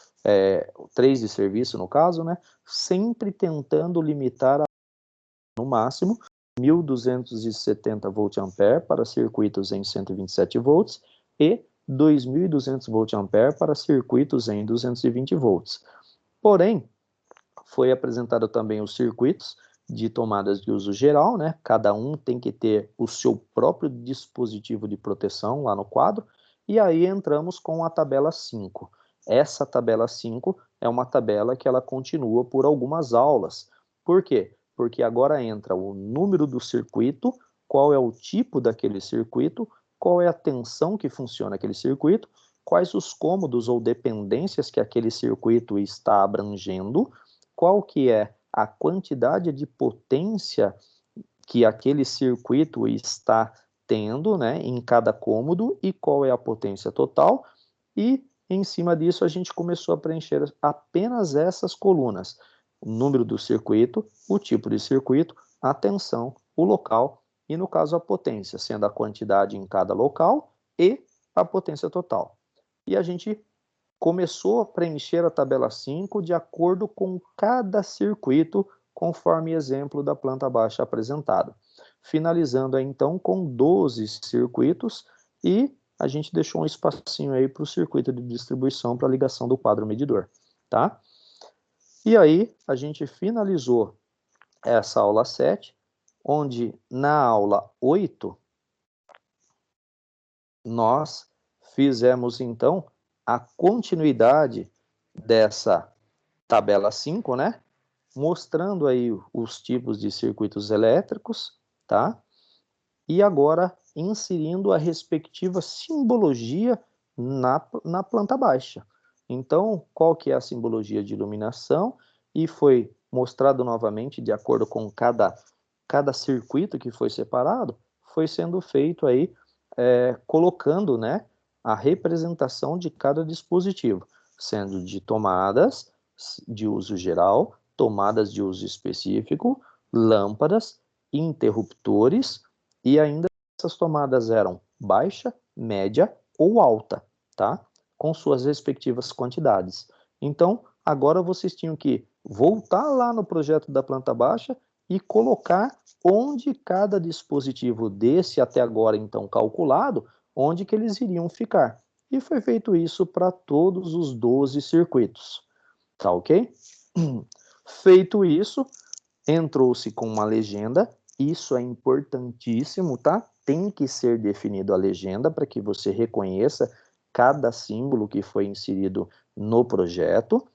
3 de serviço no caso, né? Sempre tentando limitar no máximo 1.270 volt-ampere para circuitos em 127 volts e 2.200 volt-ampere para circuitos em 220 volts. Porém, foi apresentado também os circuitos de tomadas de uso geral, né? Cada um tem que ter o seu próprio dispositivo de proteção lá no quadro, e aí entramos com a tabela 5. Essa tabela 5 é uma tabela que ela continua por algumas aulas. Por quê? Porque agora entra o número do circuito, qual é o tipo daquele circuito, qual é a tensão que funciona aquele circuito, quais os cômodos ou dependências que aquele circuito está abrangendo, qual que é a quantidade de potência que aquele circuito está tendo, né, em cada cômodo e qual é a potência total, e em cima disso a gente começou a preencher apenas essas colunas: o número do circuito, o tipo de circuito, a tensão, o local e, no caso, a potência, sendo a quantidade em cada local e a potência total. E a gente começou a preencher a tabela 5 de acordo com cada circuito, conforme exemplo da planta baixa apresentado. Finalizando então com 12 circuitos, e a gente deixou um espacinho aí para o circuito de distribuição para ligação do quadro medidor, tá? E aí a gente finalizou essa aula 7, onde na aula 8 nós fizemos então a continuidade dessa tabela 5, né? Mostrando aí os tipos de circuitos elétricos, tá? E agora inserindo a respectiva simbologia na planta baixa. Então, qual que é a simbologia de iluminação? E foi mostrado novamente, de acordo com cada circuito que foi separado, foi sendo feito aí, colocando, né, a representação de cada dispositivo, sendo de tomadas de uso geral, tomadas de uso específico, lâmpadas, interruptores, e ainda essas tomadas eram baixa, média ou alta, tá? Com suas respectivas quantidades. Então, agora vocês tinham que voltar lá no projeto da planta baixa e colocar onde cada dispositivo desse até agora então calculado, onde que eles iriam ficar. E foi feito isso para todos os 12 circuitos. Tá ok? Feito isso, entrou-se com uma legenda. Isso é importantíssimo, tá? Tem que ser definido a legenda para que você reconheça cada símbolo que foi inserido no projeto,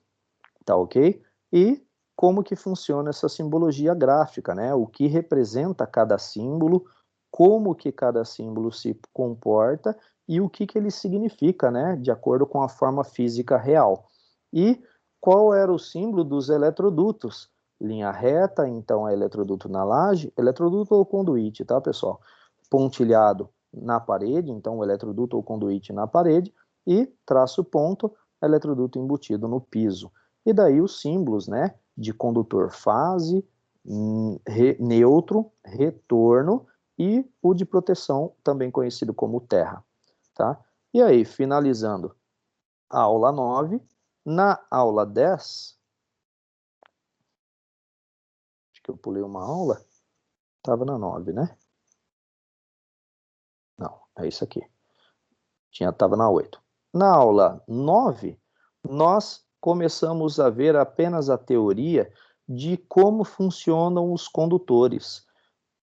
tá ok? E como que funciona essa simbologia gráfica, né? O que representa cada símbolo, como que cada símbolo se comporta e o que ele significa, né? De acordo com a forma física real. E qual era o símbolo dos eletrodutos? Linha reta, então é eletroduto na laje, eletroduto ou conduíte, tá, pessoal? Pontilhado na parede, então eletroduto ou conduíte na parede, e traço ponto, eletroduto embutido no piso. E daí os símbolos, né, de condutor fase, neutro, retorno e o de proteção, também conhecido como terra, tá? E aí, finalizando a aula 9, na aula 10, acho que eu pulei uma aula, estava na 9, né? Não, é isso aqui. Estava na 8. Na aula 9, nós começamos a ver apenas a teoria de como funcionam os condutores.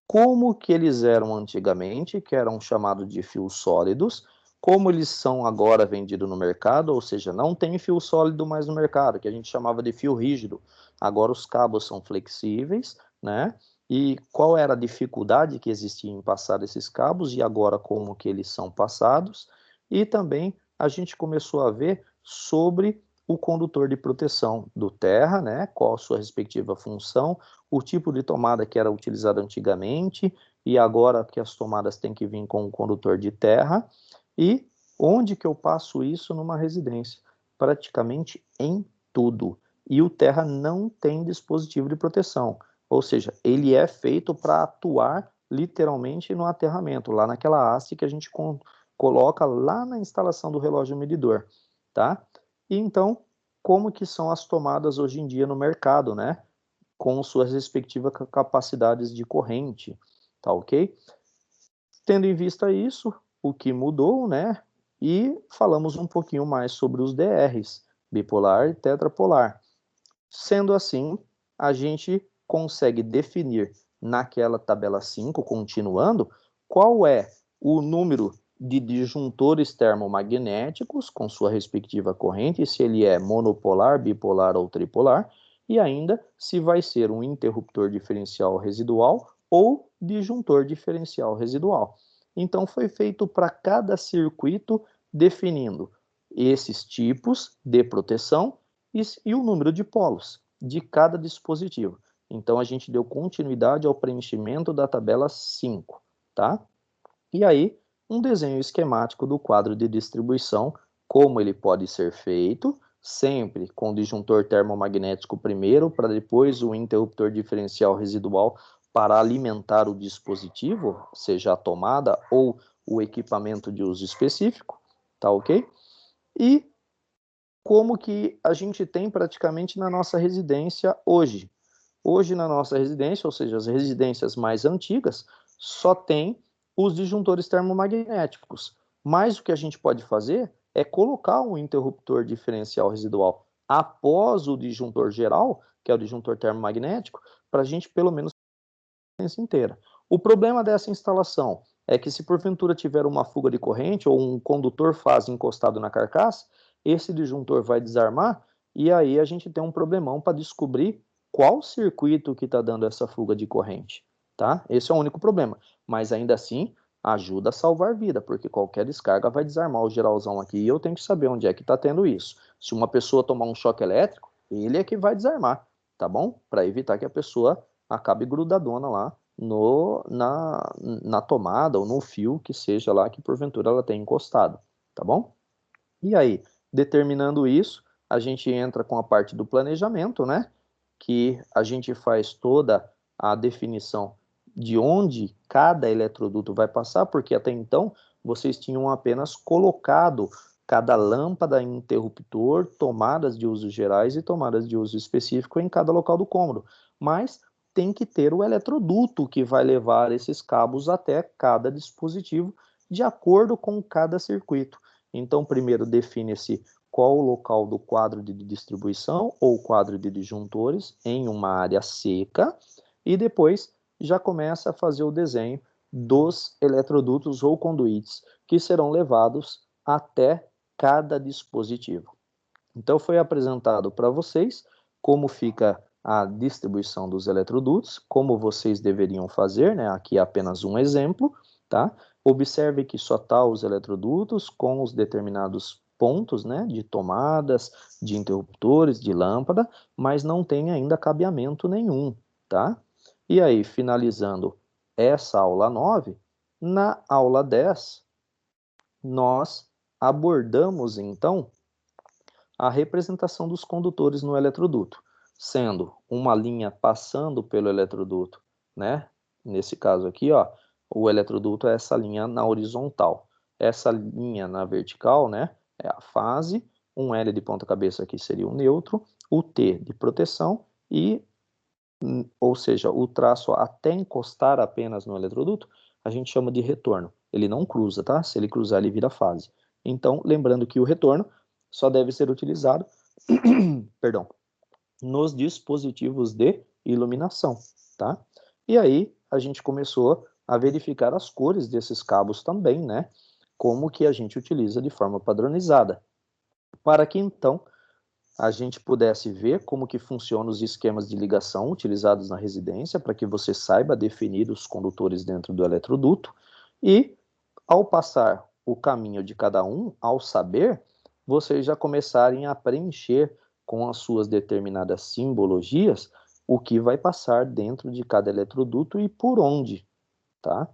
Como que eles eram antigamente, que eram chamados de fios sólidos, como eles são agora vendidos no mercado, ou seja, não tem fio sólido mais no mercado, que a gente chamava de fio rígido. Agora os cabos são flexíveis, né? E qual era a dificuldade que existia em passar esses cabos e agora como que eles são passados. E também a gente começou a ver sobre o condutor de proteção do terra, né? Qual a sua respectiva função, o tipo de tomada que era utilizada antigamente e agora que as tomadas têm que vir com o condutor de terra. E onde que eu passo isso numa residência? Praticamente em tudo. E o terra não tem dispositivo de proteção, ou seja, ele é feito para atuar literalmente no aterramento, lá naquela haste que a gente coloca lá na instalação do relógio medidor, tá? E então, como que são as tomadas hoje em dia no mercado, né? Com suas respectivas capacidades de corrente, tá ok? Tendo em vista isso, o que mudou, né? E falamos um pouquinho mais sobre os DRs, bipolar e tetrapolar. Sendo assim, a gente consegue definir naquela tabela 5, continuando, qual é o número de disjuntores termomagnéticos com sua respectiva corrente, se ele é monopolar, bipolar ou tripolar, e ainda se vai ser um interruptor diferencial residual ou disjuntor diferencial residual. Então foi feito para cada circuito definindo esses tipos de proteção e o número de polos de cada dispositivo. Então, a gente deu continuidade ao preenchimento da tabela 5, tá? E aí, um desenho esquemático do quadro de distribuição, como ele pode ser feito, sempre com o disjuntor termomagnético primeiro, para depois o interruptor diferencial residual para alimentar o dispositivo, seja a tomada ou o equipamento de uso específico, tá ok? E como que a gente tem praticamente na nossa residência hoje. Hoje na nossa residência, ou seja, as residências mais antigas, só tem os disjuntores termomagnéticos. Mas o que a gente pode fazer é colocar um interruptor diferencial residual após o disjuntor geral, que é o disjuntor termomagnético, para a gente pelo menos a residência inteira. O problema dessa instalação é que se porventura tiver uma fuga de corrente ou um condutor fase encostado na carcaça, esse disjuntor vai desarmar e aí a gente tem um problemão para descobrir qual circuito que está dando essa fuga de corrente, tá? Esse é o único problema, mas ainda assim ajuda a salvar vida, porque qualquer descarga vai desarmar o geralzão aqui e eu tenho que saber onde é que está tendo isso. Se uma pessoa tomar um choque elétrico, ele é que vai desarmar, tá bom? Para evitar que a pessoa acabe grudadona lá na tomada ou no fio que seja lá que porventura ela tenha encostado, tá bom? E aí, determinando isso, a gente entra com a parte do planejamento, né? Que a gente faz toda a definição de onde cada eletroduto vai passar, porque até então vocês tinham apenas colocado cada lâmpada, interruptor, tomadas de uso gerais e tomadas de uso específico em cada local do cômodo. Mas tem que ter o eletroduto que vai levar esses cabos até cada dispositivo, de acordo com cada circuito. Então, primeiro define-se qual o local do quadro de distribuição ou quadro de disjuntores em uma área seca e depois já começa a fazer o desenho dos eletrodutos ou conduítes que serão levados até cada dispositivo. Então, foi apresentado para vocês como fica a distribuição dos eletrodutos, como vocês deveriam fazer, né? Aqui é apenas um exemplo, tá? Observe que só está os eletrodutos com os determinados pontos, né? De tomadas, de interruptores, de lâmpada, mas não tem ainda cabeamento nenhum, tá? E aí, finalizando essa aula 9, na aula 10, nós abordamos, então, a representação dos condutores no eletroduto, sendo uma linha passando pelo eletroduto, né? Nesse caso aqui, ó, o eletroduto é essa linha na horizontal. Essa linha na vertical, né, é a fase, um L de ponta cabeça aqui seria o neutro, o T de proteção e, ou seja, o traço até encostar apenas no eletroduto, a gente chama de retorno. Ele não cruza, tá? Se ele cruzar, ele vira fase. Então, lembrando que o retorno só deve ser utilizado, perdão, nos dispositivos de iluminação, tá? E aí a gente começou a verificar as cores desses cabos também, né? Como que a gente utiliza de forma padronizada, para que então a gente pudesse ver como que funcionam os esquemas de ligação utilizados na residência, para que você saiba definir os condutores dentro do eletroduto, e ao passar o caminho de cada um, ao saber, vocês já começarem a preencher com as suas determinadas simbologias o que vai passar dentro de cada eletroduto e por onde, tá?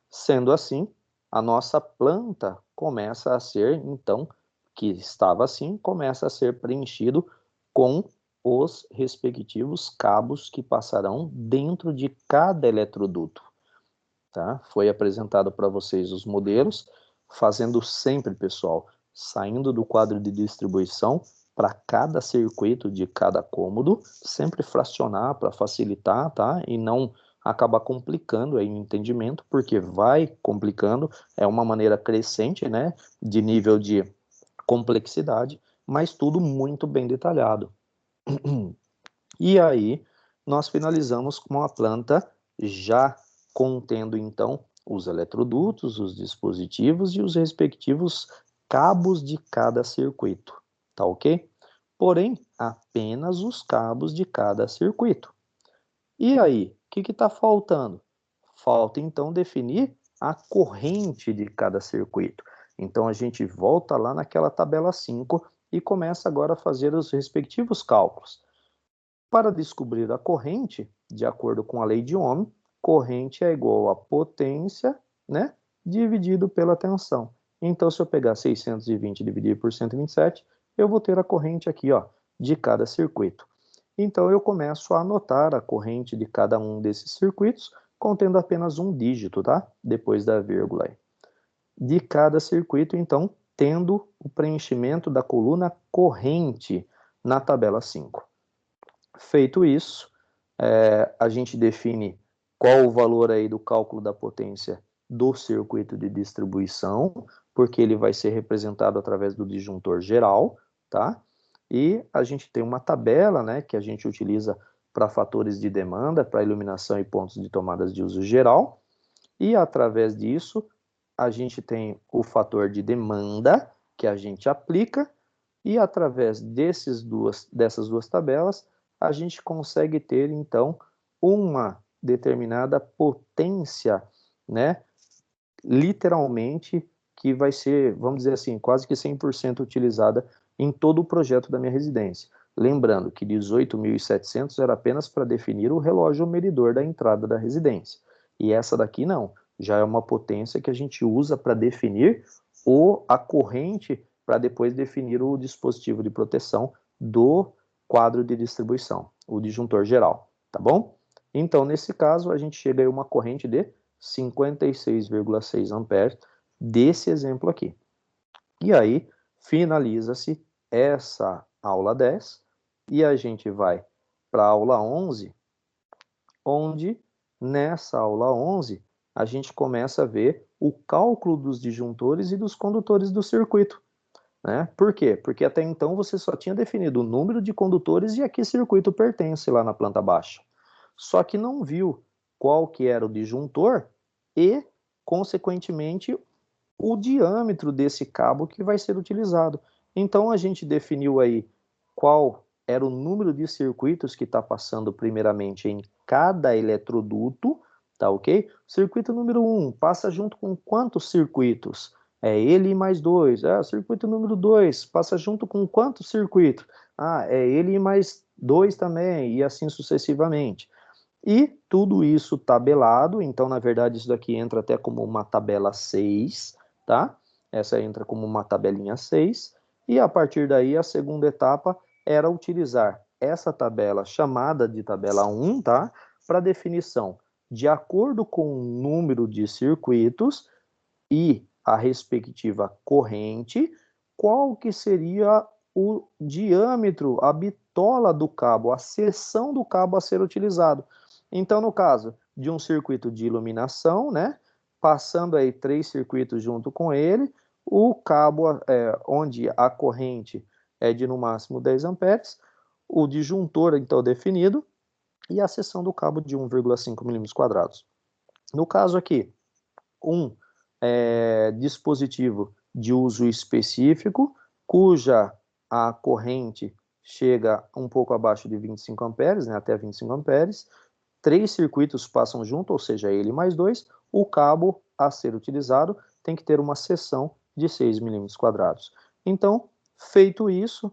Sendo assim, a nossa planta começa a ser, então, que estava assim, começa a ser preenchido com os respectivos cabos que passarão dentro de cada eletroduto, tá? Foi apresentado para vocês os modelos, fazendo sempre, pessoal, saindo do quadro de distribuição para cada circuito de cada cômodo, sempre fracionar para facilitar, tá? E não acabar complicando aí o entendimento, porque vai complicando, é uma maneira crescente, né, de nível de complexidade, mas tudo muito bem detalhado. E aí, nós finalizamos com a planta já contendo, então, os eletrodutos, os dispositivos e os respectivos cabos de cada circuito, tá ok? Porém, apenas os cabos de cada circuito. E aí, o que está faltando? Falta, então, definir a corrente de cada circuito. Então, a gente volta lá naquela tabela 5 e começa agora a fazer os respectivos cálculos. Para descobrir a corrente, de acordo com a lei de Ohm, corrente é igual a potência, né, dividido pela tensão. Então, se eu pegar 620 e dividir por 127, eu vou ter a corrente aqui, ó, de cada circuito. Então, eu começo a anotar a corrente de cada um desses circuitos, contendo apenas um dígito, tá? Depois da vírgula aí. De cada circuito, então, tendo o preenchimento da coluna corrente na tabela 5. Feito isso, a gente define qual o valor aí do cálculo da potência do circuito de distribuição, porque ele vai ser representado através do disjuntor geral, tá? E a gente tem uma tabela, né, que a gente utiliza para fatores de demanda, para iluminação e pontos de tomadas de uso geral, e através disso a gente tem o fator de demanda que a gente aplica, e através dessas duas tabelas a gente consegue ter então uma determinada potência, né, literalmente, que vai ser, vamos dizer assim, quase que 100% utilizada em todo o projeto da minha residência. Lembrando que 18.700 era apenas para definir o relógio medidor da entrada da residência. E essa daqui não, já é uma potência que a gente usa para definir a corrente, para depois definir o dispositivo de proteção do quadro de distribuição, o disjuntor geral, tá bom? Então, nesse caso, a gente chega a uma corrente de 56,6 amperes desse exemplo aqui. E aí, finaliza-se essa aula 10 e a gente vai para a aula 11, onde nessa aula 11 a gente começa a ver o cálculo dos disjuntores e dos condutores do circuito. Né? Por quê? Porque até então você só tinha definido o número de condutores e a que circuito pertence lá na planta baixa. Só que não viu qual que era o disjuntor e, consequentemente, o diâmetro desse cabo que vai ser utilizado. Então, a gente definiu aí qual era o número de circuitos que está passando primeiramente em cada eletroduto, tá ok? Circuito número 1 passa junto com quantos circuitos? É ele mais 2. Circuito número 2 passa junto com quantos circuitos? É ele mais 2 também, e assim sucessivamente. E tudo isso tabelado, então, na verdade, isso daqui entra até como uma tabela 6, tá? Essa entra como uma tabelinha 6, e a partir daí, a segunda etapa era utilizar essa tabela chamada de tabela 1, tá? Para definição, de acordo com o número de circuitos e a respectiva corrente, qual que seria o diâmetro, a bitola do cabo, a seção do cabo a ser utilizado. Então, no caso de um circuito de iluminação, né, passando aí 3 circuitos junto com ele, o cabo onde a corrente é de no máximo 10 amperes, o disjuntor então definido e a seção do cabo de 1,5 milímetros quadrados. No caso aqui, um dispositivo de uso específico, cuja a corrente chega um pouco abaixo de 25 amperes, né, até 25 amperes, 3 circuitos passam junto, ou seja, ele mais 2, o cabo a ser utilizado tem que ter uma seção de 6 milímetros quadrados. Então, feito isso,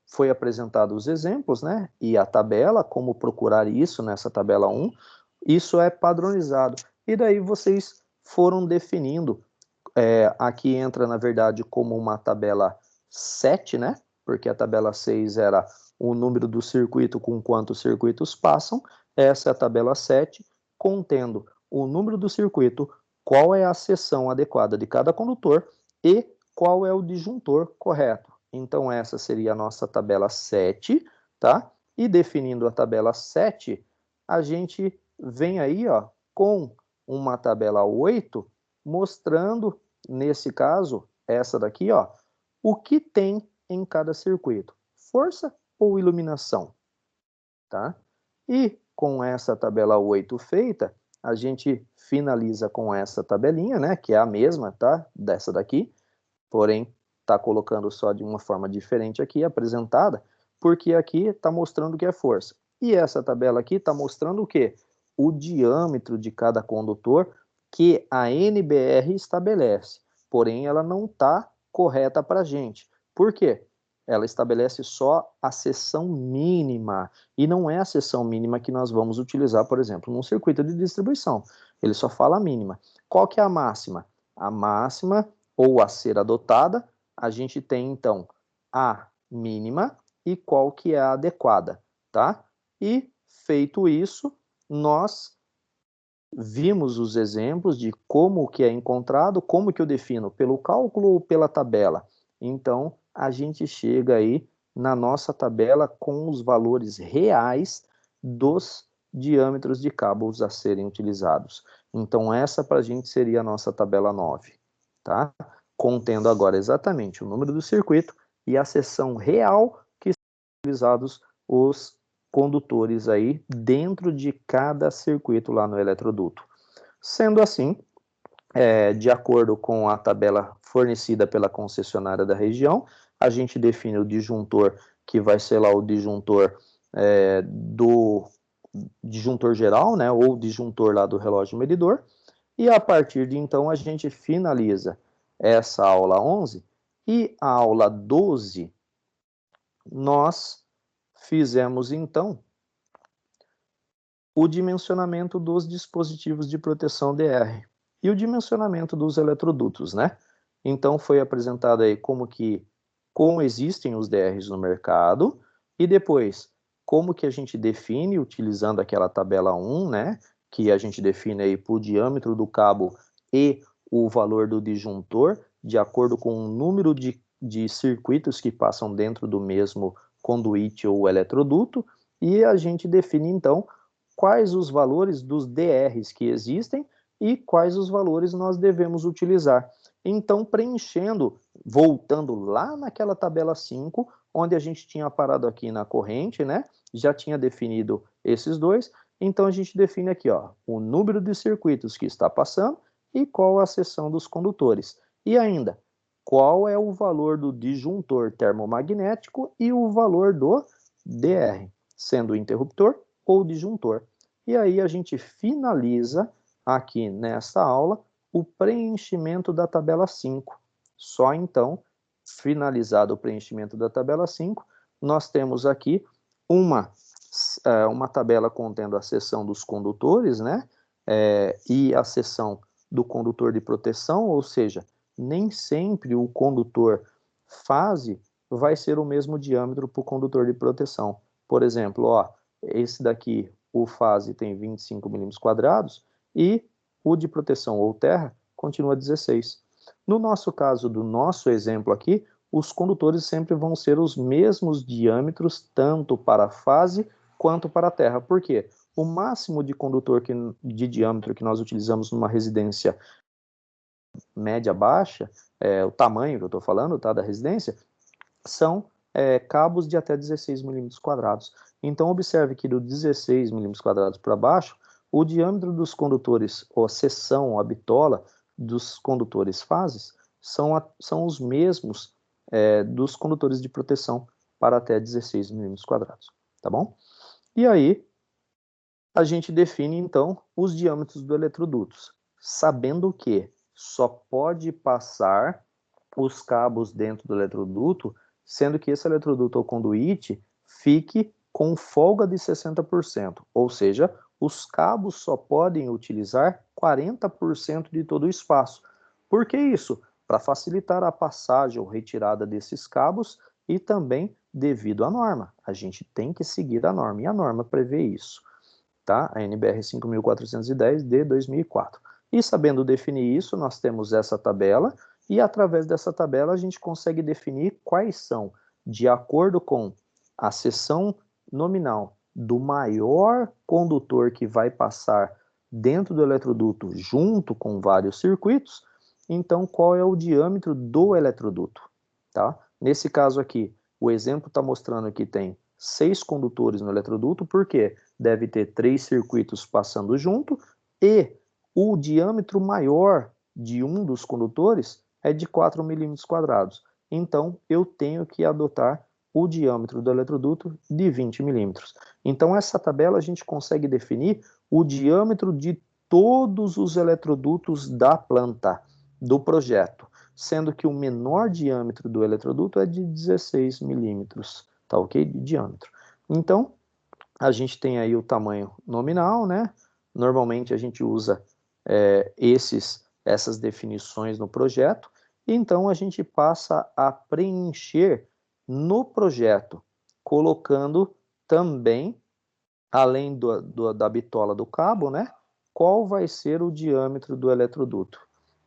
foi apresentado os exemplos, né, e a tabela, como procurar isso nessa tabela 1, isso é padronizado. E daí vocês foram definindo, aqui entra, na verdade, como uma tabela 7, né, porque a tabela 6 era o número do circuito com quantos circuitos passam, essa é a tabela 7, contendo o número do circuito, qual é a seção adequada de cada condutor e qual é o disjuntor correto. Então, essa seria a nossa tabela 7, tá? E definindo a tabela 7, a gente vem aí, ó, com uma tabela 8, mostrando, nesse caso, essa daqui, ó, o que tem em cada circuito, força ou iluminação, tá? E com essa tabela 8 feita, a gente finaliza com essa tabelinha, né, que é a mesma, tá, dessa daqui, porém está colocando só de uma forma diferente aqui, apresentada, porque aqui está mostrando que é força. E essa tabela aqui está mostrando o quê? O diâmetro de cada condutor que a NBR estabelece. porém ela não está correta para a gente. Por quê? Ela estabelece só a seção mínima, e não é a seção mínima que nós vamos utilizar, por exemplo, num circuito de distribuição. Ele só fala a mínima. Qual que é a máxima? A máxima, ou a ser adotada, a gente tem, então, a mínima e qual que é a adequada, tá? E, feito isso, nós vimos os exemplos de como que é encontrado, como que eu defino, pelo cálculo ou pela tabela. Então, a gente chega aí na nossa tabela com os valores reais dos diâmetros de cabos a serem utilizados. Então, essa para a gente seria a nossa tabela 9, tá? Contendo agora exatamente o número do circuito e a seção real que são utilizados os condutores aí dentro de cada circuito lá no eletroduto. Sendo assim, de acordo com a tabela fornecida pela concessionária da região, a gente define o disjuntor, que vai ser lá o disjuntor do disjuntor geral, né, ou disjuntor lá do relógio medidor, e a partir de então a gente finaliza essa aula 11, e a aula 12 nós fizemos então o dimensionamento dos dispositivos de proteção DR e o dimensionamento dos eletrodutos, né? Então foi apresentado aí como existem os DRs no mercado e depois como que a gente define utilizando aquela tabela 1, né? Que a gente define aí por diâmetro do cabo e o valor do disjuntor de acordo com o número de circuitos que passam dentro do mesmo conduíte ou eletroduto, e a gente define então quais os valores dos DRs que existem e quais os valores nós devemos utilizar. Então, preenchendo, voltando lá naquela tabela 5, onde a gente tinha parado aqui na corrente, né? Já tinha definido esses dois, então a gente define aqui, ó, o número de circuitos que está passando e qual a seção dos condutores. E ainda, qual é o valor do disjuntor termomagnético e o valor do DR, sendo o interruptor ou disjuntor. E aí a gente finaliza aqui nessa aula o preenchimento da tabela 5. Só então, finalizado o preenchimento da tabela 5, nós temos aqui uma tabela contendo a seção dos condutores, né? E a seção do condutor de proteção, ou seja, nem sempre o condutor fase vai ser o mesmo diâmetro para o condutor de proteção. Por exemplo, ó, esse daqui, o fase tem 25 milímetros quadrados e o de proteção ou terra continua 16. No nosso caso, do nosso exemplo aqui, os condutores sempre vão ser os mesmos diâmetros, tanto para a fase quanto para a terra. Por quê? O máximo de condutor de diâmetro que nós utilizamos numa residência média-baixa, o tamanho que eu estou falando, tá, da residência, são cabos de até 16 milímetros quadrados. Então, observe que do 16 milímetros quadrados para baixo, o diâmetro dos condutores, ou a seção, a bitola dos condutores fases, são os mesmos dos condutores de proteção para até 16 milímetros quadrados, tá bom? E aí, a gente define, então, os diâmetros do eletrodutos, sabendo que só pode passar os cabos dentro do eletroduto, sendo que esse eletroduto ou conduíte fique com folga de 60%, ou seja, os cabos só podem utilizar 40% de todo o espaço. Por que isso? Para facilitar a passagem ou retirada desses cabos e também devido à norma. A gente tem que seguir a norma, e a norma prevê isso, tá? A NBR 5.410 de 2004. E sabendo definir isso, nós temos essa tabela, e através dessa tabela a gente consegue definir quais são, de acordo com a seção nominal do maior condutor que vai passar dentro do eletroduto junto com vários circuitos, então qual é o diâmetro do eletroduto, tá? Nesse caso aqui, o exemplo está mostrando que tem 6 condutores no eletroduto, porque deve ter 3 circuitos passando junto, e o diâmetro maior de um dos condutores é de 4 milímetros quadrados. Então, eu tenho que adotar o diâmetro do eletroduto de 20 milímetros. Então, essa tabela a gente consegue definir o diâmetro de todos os eletrodutos da planta, do projeto. sendo que o menor diâmetro do eletroduto é de 16 milímetros, tá ok? De diâmetro. Então, a gente tem aí o tamanho nominal, né? Normalmente a gente usa essas definições no projeto, e então a gente passa a preencher no projeto, colocando também, além da bitola do cabo, né? Qual vai ser o diâmetro do eletroduto.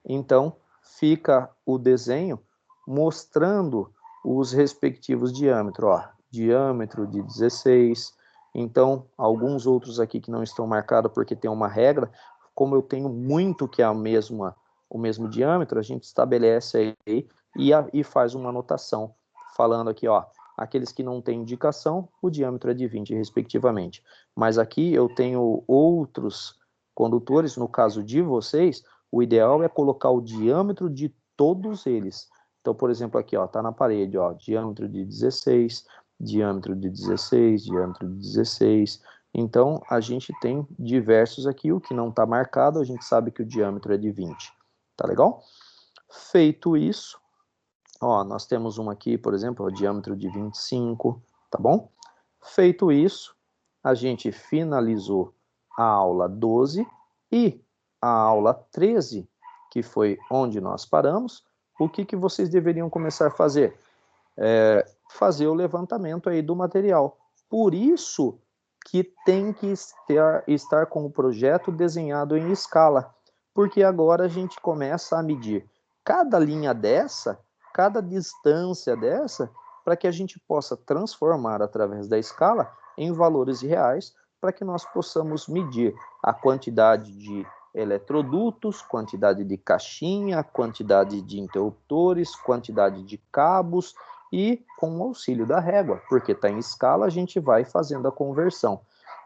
Então, fica o desenho mostrando os respectivos diâmetros. Ó, diâmetro de 16. Então, alguns outros aqui que não estão marcados porque tem uma regra, como eu tenho muito que é o mesmo diâmetro, a gente estabelece aí e faz uma anotação, falando aqui, ó, aqueles que não têm indicação, o diâmetro é de 20, respectivamente. Mas aqui eu tenho outros condutores, no caso de vocês, o ideal é colocar o diâmetro de todos eles. Então, por exemplo, aqui, ó, tá na parede, ó, diâmetro de 16, diâmetro de 16, diâmetro de 16. Então, a gente tem diversos aqui, o que não está marcado, a gente sabe que o diâmetro é de 20. Tá legal? Feito isso, ó, nós temos um aqui, por exemplo, o diâmetro de 25, tá bom? Feito isso, a gente finalizou a aula 12 e a aula 13, que foi onde nós paramos. O que vocês deveriam começar a fazer? Fazer o levantamento aí do material. Por isso que tem que estar com o projeto desenhado em escala, porque agora a gente começa a medir cada linha dessa, cada distância dessa, para que a gente possa transformar através da escala em valores reais, para que nós possamos medir a quantidade de eletrodutos, quantidade de caixinha, quantidade de interruptores, quantidade de cabos, e com o auxílio da régua, porque está em escala, a gente vai fazendo a conversão.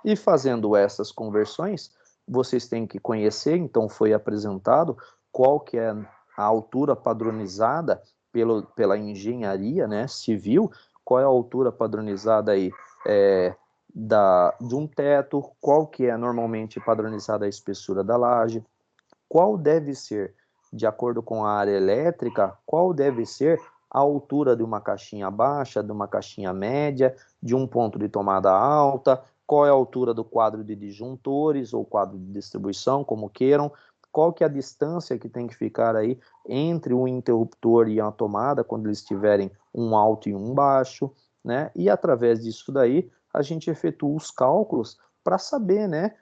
E fazendo essas conversões, vocês têm que conhecer, então foi apresentado qual que é a altura padronizada pela engenharia, né, civil, qual é a altura padronizada aí de um teto, qual que é normalmente padronizada a espessura da laje, qual deve ser, de acordo com a área elétrica, qual deve ser a altura de uma caixinha baixa, de uma caixinha média, de um ponto de tomada alta, qual é a altura do quadro de disjuntores ou quadro de distribuição, como queiram, qual que é a distância que tem que ficar aí entre o interruptor e a tomada, quando eles tiverem um alto e um baixo, né? E através disso daí, a gente efetua os cálculos para saber, né,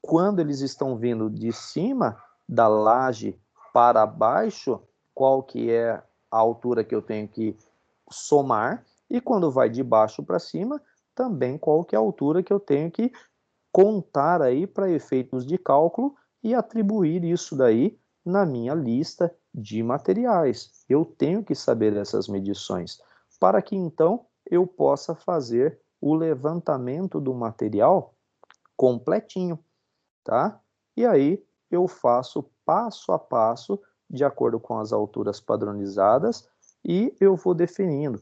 quando eles estão vindo de cima da laje para baixo, qual que é a altura que eu tenho que somar, e quando vai de baixo para cima, também qual que é a altura que eu tenho que contar aí para efeitos de cálculo e atribuir isso daí na minha lista de materiais. Eu tenho que saber essas medições, para que então eu possa fazer o levantamento do material completinho, tá? E aí eu faço passo a passo, de acordo com as alturas padronizadas, e eu vou definindo,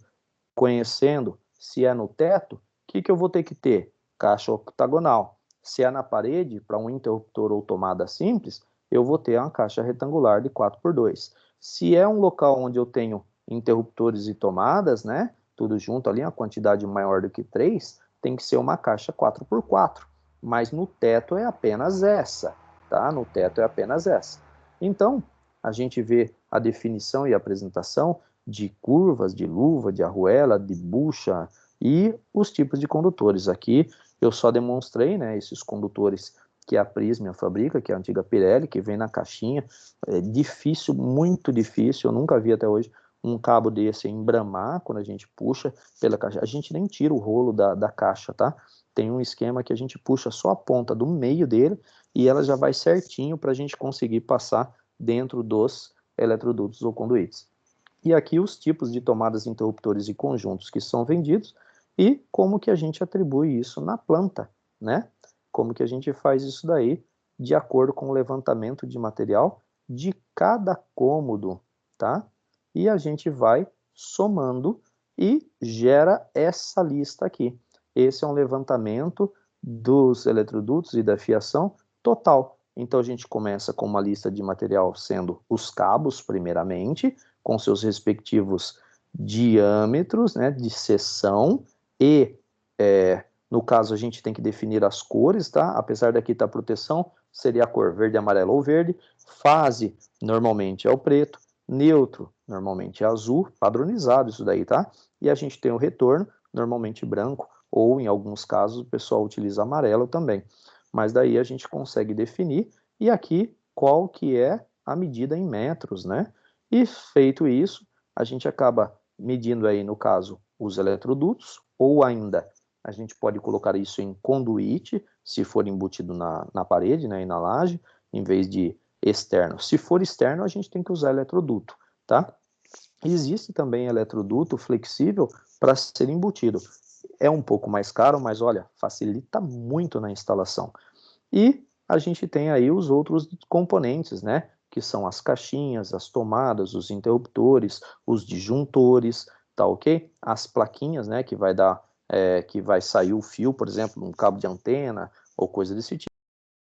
conhecendo se é no teto, o que eu vou ter que ter? Caixa octagonal. Se é na parede, para um interruptor ou tomada simples, eu vou ter uma caixa retangular de 4x2. Se é um local onde eu tenho interruptores e tomadas, né, tudo junto ali, uma quantidade maior do que 3, tem que ser uma caixa 4x4. Mas no teto é apenas essa, tá? No teto é apenas essa. Então, a gente vê a definição e a apresentação de curvas, de luva, de arruela, de bucha e os tipos de condutores. Aqui eu só demonstrei, né, esses condutores que a Prysmian fabrica, que é a antiga Pirelli, que vem na caixinha. É difícil, muito difícil, eu nunca vi até hoje um cabo desse embramar quando a gente puxa pela caixa. A gente nem tira o rolo da caixa, tá? Tem um esquema que a gente puxa só a ponta do meio dele e ela já vai certinho para a gente conseguir passar dentro dos eletrodutos ou conduítes. E aqui os tipos de tomadas, interruptores e conjuntos que são vendidos e como que a gente atribui isso na planta, né? Como que a gente faz isso daí de acordo com o levantamento de material de cada cômodo, tá? E a gente vai somando e gera essa lista aqui. Esse é um levantamento dos eletrodutos e da fiação total. Então a gente começa com uma lista de material sendo os cabos, primeiramente, com seus respectivos diâmetros, né, de seção, e no caso a gente tem que definir as cores, tá? Apesar daqui estar proteção, seria a cor verde, amarelo ou verde. Fase, normalmente é o preto. Neutro, normalmente é azul, padronizado isso daí, tá? E a gente tem o retorno, normalmente branco, ou em alguns casos o pessoal utiliza amarelo também. Mas daí a gente consegue definir, e aqui qual que é a medida em metros, né? E feito isso, a gente acaba medindo aí, no caso, os eletrodutos, ou ainda a gente pode colocar isso em conduíte, se for embutido na parede, né, e na laje, em vez de externo. Se for externo, a gente tem que usar eletroduto, tá? Existe também eletroduto flexível para ser embutido. É um pouco mais caro, mas olha, facilita muito na instalação. E a gente tem aí os outros componentes, né? Que são as caixinhas, as tomadas, os interruptores, os disjuntores, tá ok? As plaquinhas, né? Que vai dar, que vai sair o fio, por exemplo, um cabo de antena ou coisa desse tipo.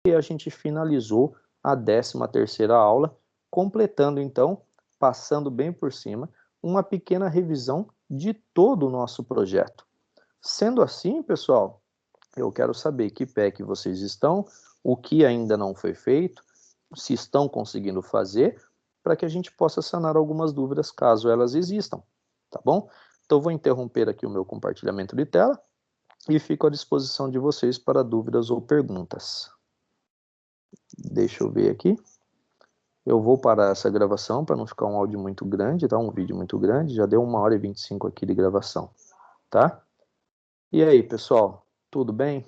E a gente finalizou a 13ª aula, completando então, passando bem por cima, uma pequena revisão de todo o nosso projeto. Sendo assim, pessoal, eu quero saber que pé que vocês estão, o que ainda não foi feito, se estão conseguindo fazer, para que a gente possa sanar algumas dúvidas caso elas existam, tá bom? Então vou interromper aqui o meu compartilhamento de tela e fico à disposição de vocês para dúvidas ou perguntas. Deixa eu ver aqui. Eu vou parar essa gravação para não ficar um áudio muito grande, tá? Um vídeo muito grande, já deu 1h25 aqui de gravação, tá? E aí, pessoal, tudo bem?